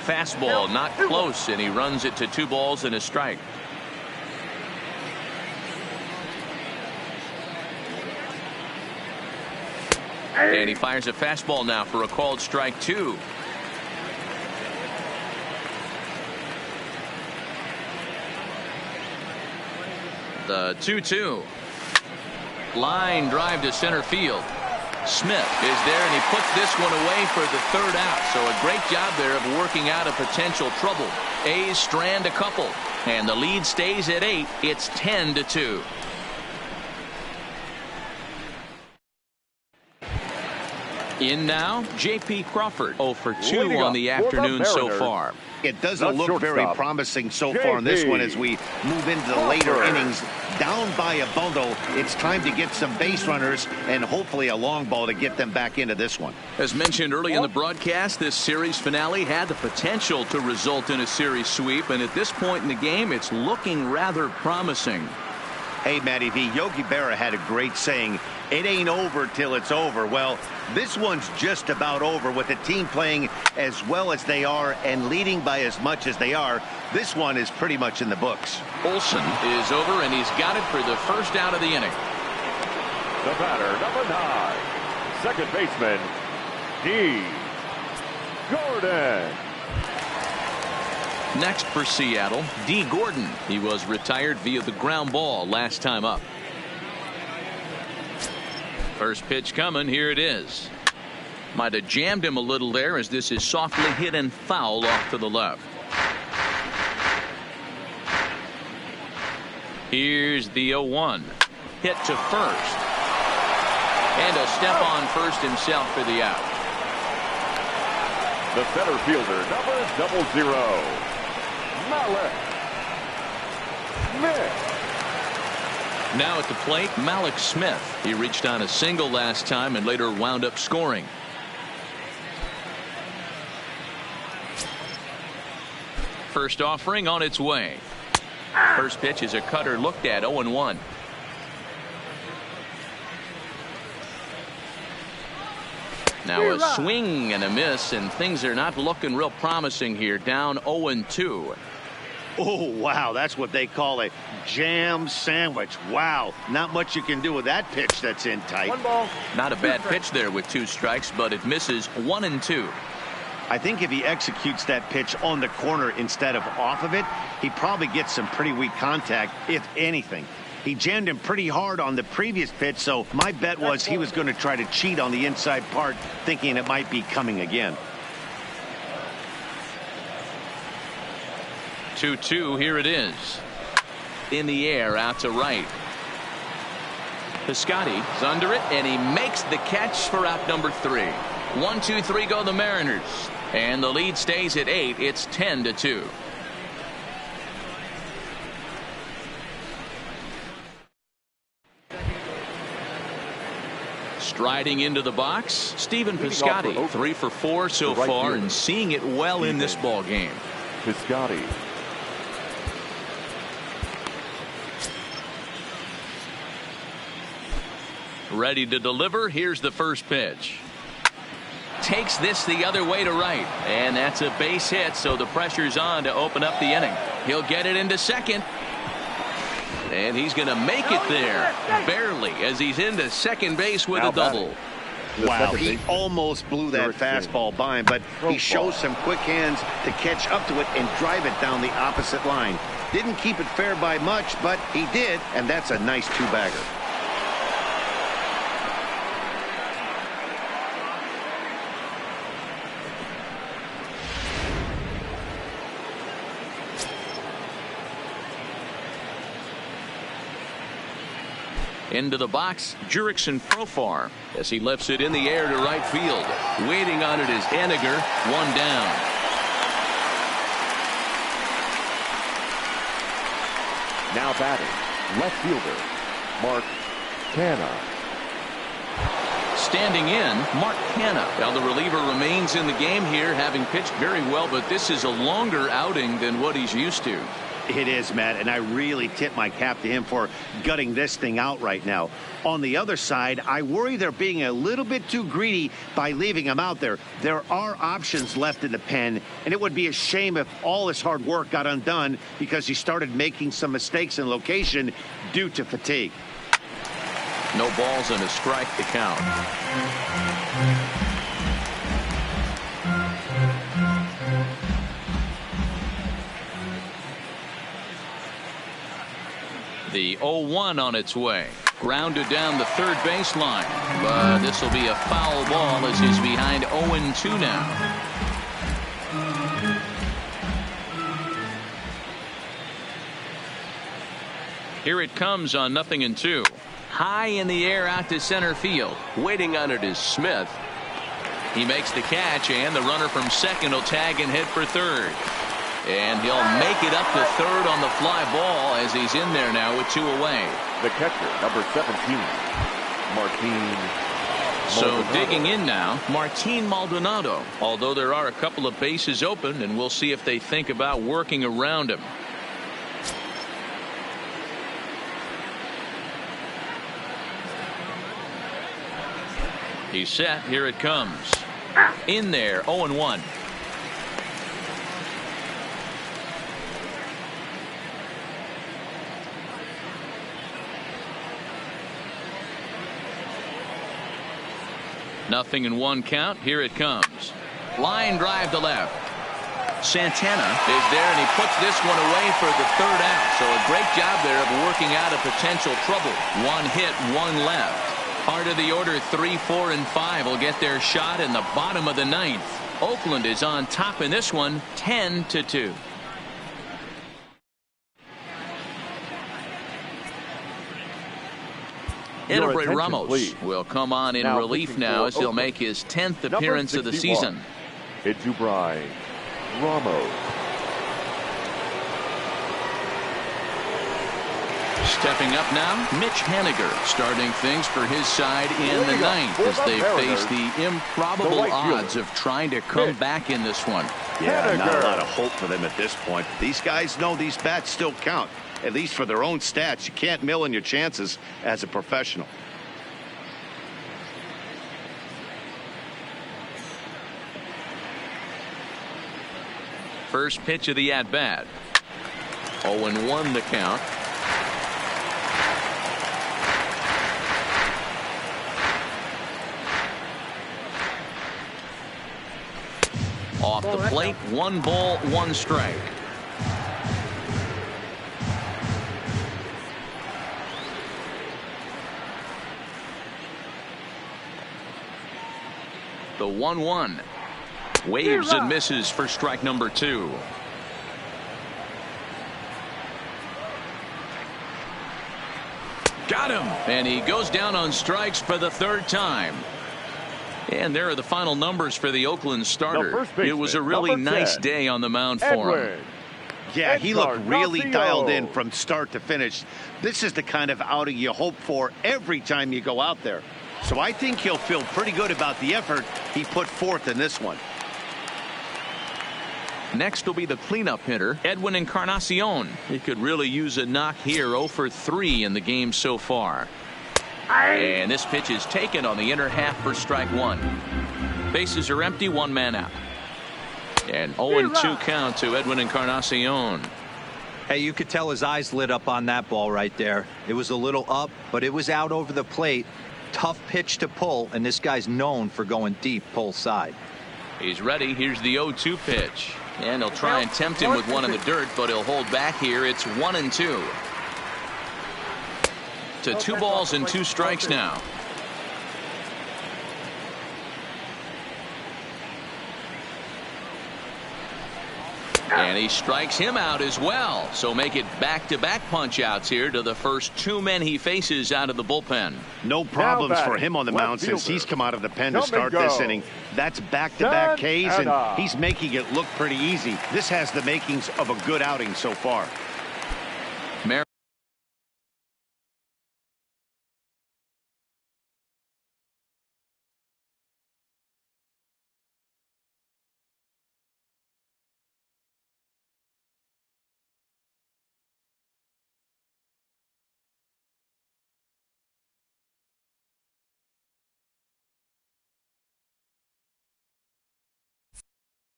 Fastball not close, and he runs it to 2 balls and a strike. And he fires a fastball now for a called strike 2. The 2-2. Line drive to center field. Smith is there, and he puts this one away for the 3rd out. So a great job there of working out a potential trouble. A's strand a couple, and the lead stays at 8. It's 10-2. In now, J.P. Crawford, 0 for 2 on the afternoon so far. It doesn't look very promising so far in this one as we move into the later innings. Down by a bundle, it's time to get some base runners and hopefully a long ball to get them back into this one. As mentioned early in the broadcast, this series finale had the potential to result in a series sweep, and at this point in the game, it's looking rather promising. Hey, Matty V, Yogi Berra had a great saying, it ain't over till it's over. Well, this one's just about over with the team playing as well as they are and leading by as much as they are. This one is pretty much in the books. Olson is over, and he's got it for the 1st out of the inning. The batter, number 9, second baseman, D. Gordon. Next for Seattle, D. Gordon. He was retired via the ground ball last time up. First pitch coming. Here it is. Might have jammed him a little there as this is softly hit and foul off to the left. Here's the 0-1. Hit to first. And a step on first himself for the out. The center fielder, number 00. Malik Smith. Now at the plate, Malik Smith. He reached on a single last time and later wound up scoring. First offering on its way. First pitch is a cutter looked at, 0-1. Now a swing and a miss, and things are not looking real promising here. Down 0-2. Oh, wow, that's what they call a jam sandwich. Wow, not much you can do with that pitch that's in tight. 1 ball. Not a bad pitch there with 2 strikes, but it misses 1-2. I think if he executes that pitch on the corner instead of off of it, he probably gets some pretty weak contact, if anything. He jammed him pretty hard on the previous pitch, so my bet was he was going to try to cheat on the inside part, thinking it might be coming again. 2-2, here it is. In the air, out to right. Piscotty is under it, and he makes the catch for out number 3. 1-2-3 go the Mariners, and the lead stays at 8. It's 10-2. Striding into the box, Stephen Piscotty, 3 for 4 so far, and seeing it well in this ball game. Piscotty. Ready to deliver. Here's the first pitch. Takes this the other way to right, and that's a base hit, so the pressure's on to open up the inning. He'll get it into second, and he's going to make it there barely, as he's into second base with a double. Wow, he almost blew that fastball by him, but he shows some quick hands to catch up to it and drive it down the opposite line. Didn't keep it fair by much, but he did, and that's a nice two-bagger. Into the box, Jurickson Profar, as he lifts it in the air to right field. Waiting on it is Henniger, 1 down. Now batting, left fielder, Mark Canha. Standing in, Mark Canha. Now the reliever remains in the game here, having pitched very well, but this is a longer outing than what he's used to. It is, Matt, and I really tip my cap to him for gutting this thing out right now. On the other side, I worry they're being a little bit too greedy by leaving him out there. There are options left in the pen, and it would be a shame if all his hard work got undone because he started making some mistakes in location due to fatigue. No balls and a strike to count. The 0-1 on its way. Grounded down the third baseline. But this will be a foul ball as he's behind 0-2 now. Here it comes on 0-2. High in the air out to center field. Waiting on it is Smith. He makes the catch, and the runner from second will tag and hit for third. And he'll make it up to third on the fly ball as he's in there now with 2 away. The catcher, number 17, Martin. So digging in now, Martin Maldonado. Although there are a couple of bases open, and we'll see if they think about working around him. He's set. Here it comes. In there, 0-1. Nothing in 1 count. Here it comes. Line drive to left. Santana is there, and he puts this one away for the 3rd out. So a great job there of working out a potential trouble. 1 hit, 1 left. Part of the order, 3, 4, and 5 will get their shot in the bottom of the 9th. Oakland is on top in this one, 10-2. Henniger Ramos please. Will come on in relief now as he'll make his 10th appearance of the season. Henniger Ramos. Stepping up now, Mitch Henniger starting things for his side in the 9th as they face the improbable odds of trying to come back in this one. Yeah, not a lot of hope for them at this point. These guys know these bats still count, at least for their own stats. You can't mill in your chances as a professional. First pitch of the at-bat. 0-1 the count. Off the plate, 1 ball, 1 strike. The 1-1. Waves and misses for strike number 2. Got him. And he goes down on strikes for the 3rd time. And there are the final numbers for the Oakland starter. It was a really nice day on the mound for him. Yeah, he looked really dialed in from start to finish. This is the kind of outing you hope for every time you go out there. So I think he'll feel pretty good about the effort he put forth in this one. Next will be the cleanup hitter, Edwin Encarnacion. He could really use a knock here. 0 for 3 in the game so far. And this pitch is taken on the inner half for strike 1. Bases are empty, 1 man out. And 0-2 count to Edwin Encarnacion. Hey, you could tell his eyes lit up on that ball right there. It was a little up, but it was out over the plate. Tough pitch to pull, and this guy's known for going deep pull side. He's ready. Here's the 0-2 pitch. And he'll try and tempt him with one in the dirt, but he'll hold back here. It's 1-2. To 2 balls and 2 strikes now. And he strikes him out as well. So make it back-to-back punch-outs here to the first 2 men he faces out of the bullpen. No problems for him on the mound since he's come out of the pen to start this inning. That's back-to-back Ks, and he's making it look pretty easy. This has the makings of a good outing so far.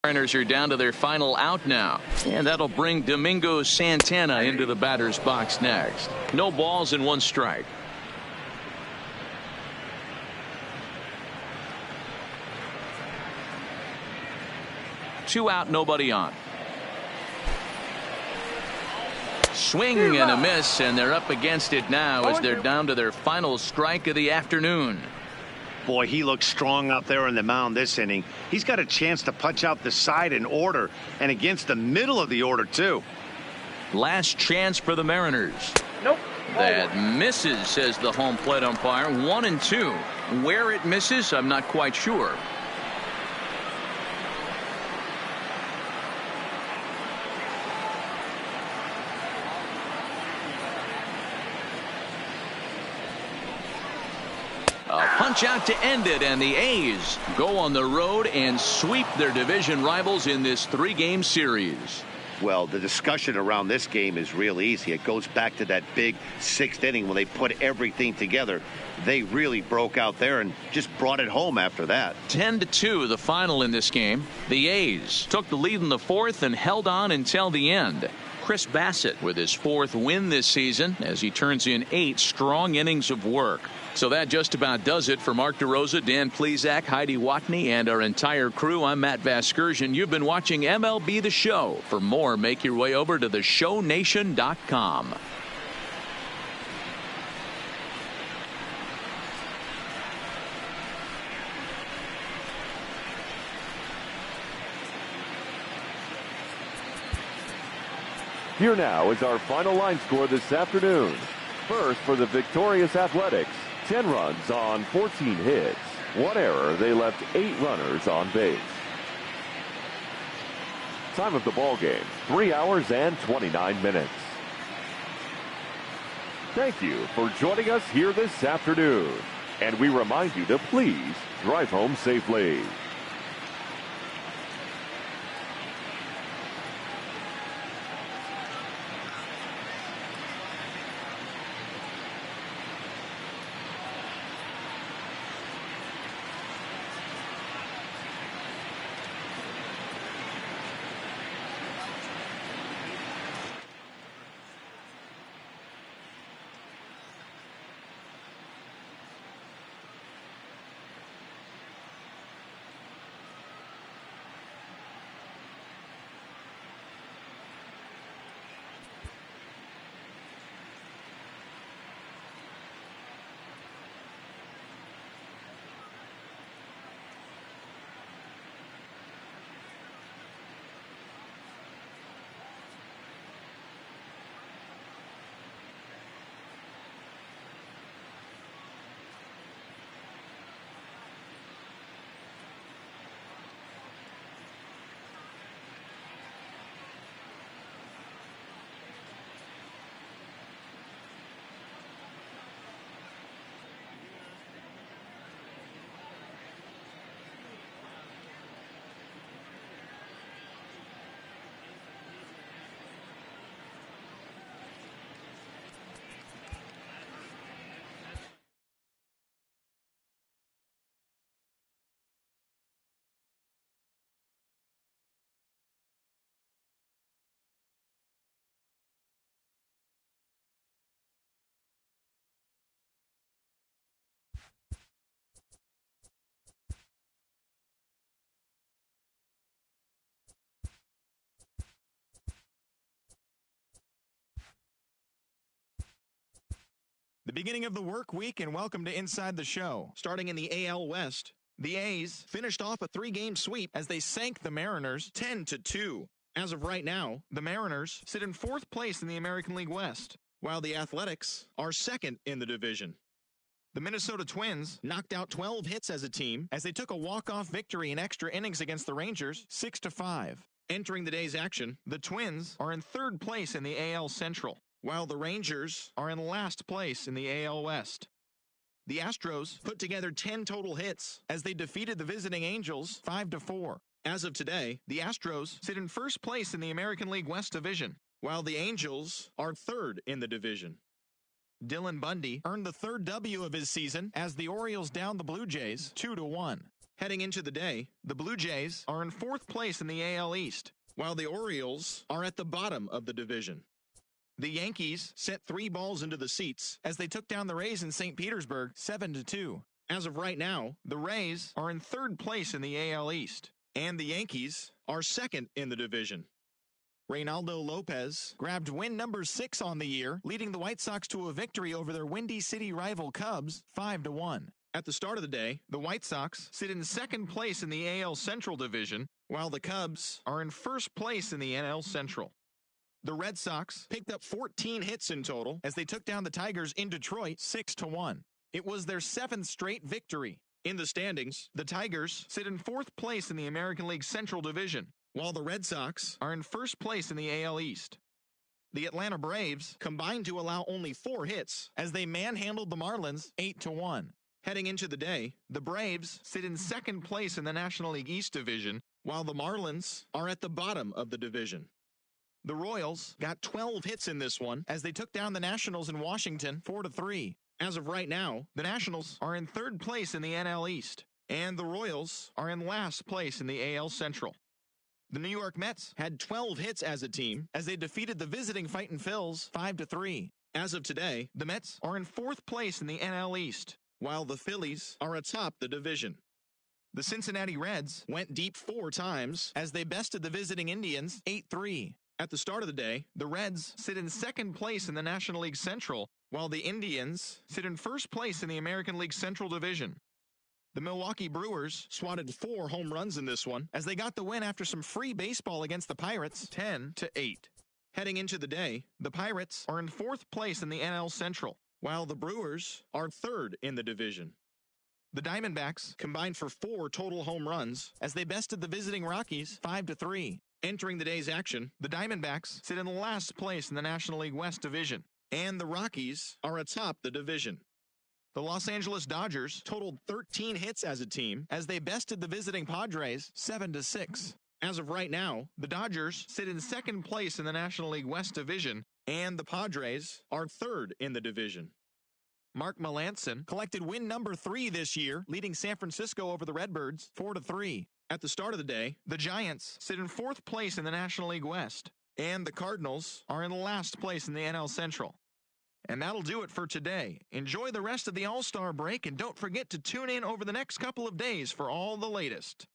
Mariners are down to their final out now, and that'll bring Domingo Santana into the batter's box next. No balls and 1 strike. Two out, nobody on. Swing and a miss, and they're up against it now as they're down to their final strike of the afternoon. Boy, he looks strong out there on the mound this inning. He's got a chance to punch out the side in order, and against the middle of the order, too. Last chance for the Mariners. Nope. That misses, says the home plate umpire. 1-2. Where it misses, I'm not quite sure. A punch out to end it, and the A's go on the road and sweep their division rivals in this 3-game series. Well, the discussion around this game is real easy. It goes back to that big 6th inning when they put everything together. They really broke out there and just brought it home after that. 10-2 the final in this game. The A's took the lead in the 4th and held on until the end. Chris Bassett with his 4th win this season as he turns in 8 strong innings of work. So that just about does it for Mark DeRosa, Dan Plesac, Heidi Watney, and our entire crew. I'm Matt Vasgersian. You've been watching MLB The Show. For more, make your way over to theshownation.com. Here now is our final line score this afternoon. First, for the victorious Athletics, 10 runs on 14 hits. 1 error. They left 8 runners on base. Time of the ball game, 3 hours and 29 minutes. Thank you for joining us here this afternoon. And we remind you to please drive home safely. The beginning of the work week, and welcome to Inside the Show. Starting in the AL West, the A's finished off a 3-game sweep as they sank the Mariners 10-2. As of right now, the Mariners sit in 4th place in the American League West, while the Athletics are 2nd in the division. The Minnesota Twins knocked out 12 hits as a team as they took a walk-off victory in extra innings against the Rangers 6-5. Entering the day's action, the Twins are in 3rd place in the AL Central, while the Rangers are in last place in the AL West. The Astros put together 10 total hits as they defeated the visiting Angels 5-4. As of today, the Astros sit in 1st place in the American League West Division, while the Angels are 3rd in the division. Dylan Bundy earned the 3rd W of his season as the Orioles downed the Blue Jays 2-1. Heading into the day, the Blue Jays are in 4th place in the AL East, while the Orioles are at the bottom of the division. The Yankees sent 3 balls into the seats as they took down the Rays in St. Petersburg 7-2. As of right now, the Rays are in 3rd place in the AL East, and the Yankees are 2nd in the division. Reynaldo Lopez grabbed win number 6 on the year, leading the White Sox to a victory over their Windy City rival Cubs 5-1. At the start of the day, the White Sox sit in 2nd place in the AL Central Division, while the Cubs are in 1st place in the NL Central. The Red Sox picked up 14 hits in total as they took down the Tigers in Detroit 6-1. It was their 7th straight victory. In the standings, the Tigers sit in 4th place in the American League Central Division, while the Red Sox are in 1st place in the AL East. The Atlanta Braves combined to allow only 4 hits as they manhandled the Marlins 8-1. Heading into the day, the Braves sit in 2nd place in the National League East Division, while the Marlins are at the bottom of the division. The Royals got 12 hits in this one as they took down the Nationals in Washington 4-3. As of right now, the Nationals are in 3rd place in the NL East, and the Royals are in last place in the AL Central. The New York Mets had 12 hits as a team as they defeated the visiting Fightin' Phils 5-3. As of today, the Mets are in 4th place in the NL East, while the Phillies are atop the division. The Cincinnati Reds went deep 4 times as they bested the visiting Indians 8-3. At the start of the day, the Reds sit in 2nd place in the National League Central, while the Indians sit in 1st place in the American League Central Division. The Milwaukee Brewers swatted 4 home runs in this one as they got the win after some free baseball against the Pirates 10-8. Heading into the day, the Pirates are in 4th place in the NL Central, while the Brewers are 3rd in the division. The Diamondbacks combined for 4 total home runs as they bested the visiting Rockies 5-3. Entering the day's action, the Diamondbacks sit in last place in the National League West Division, and the Rockies are atop the division. The Los Angeles Dodgers totaled 13 hits as a team as they bested the visiting Padres 7-6. As of right now, the Dodgers sit in 2nd place in the National League West Division, and the Padres are 3rd in the division. Mark Melancon collected win number 3 this year, leading San Francisco over the Redbirds 4-3. At the start of the day, the Giants sit in 4th place in the National League West, and the Cardinals are in last place in the NL Central. And that'll do it for today. Enjoy the rest of the All-Star break, and don't forget to tune in over the next couple of days for all the latest.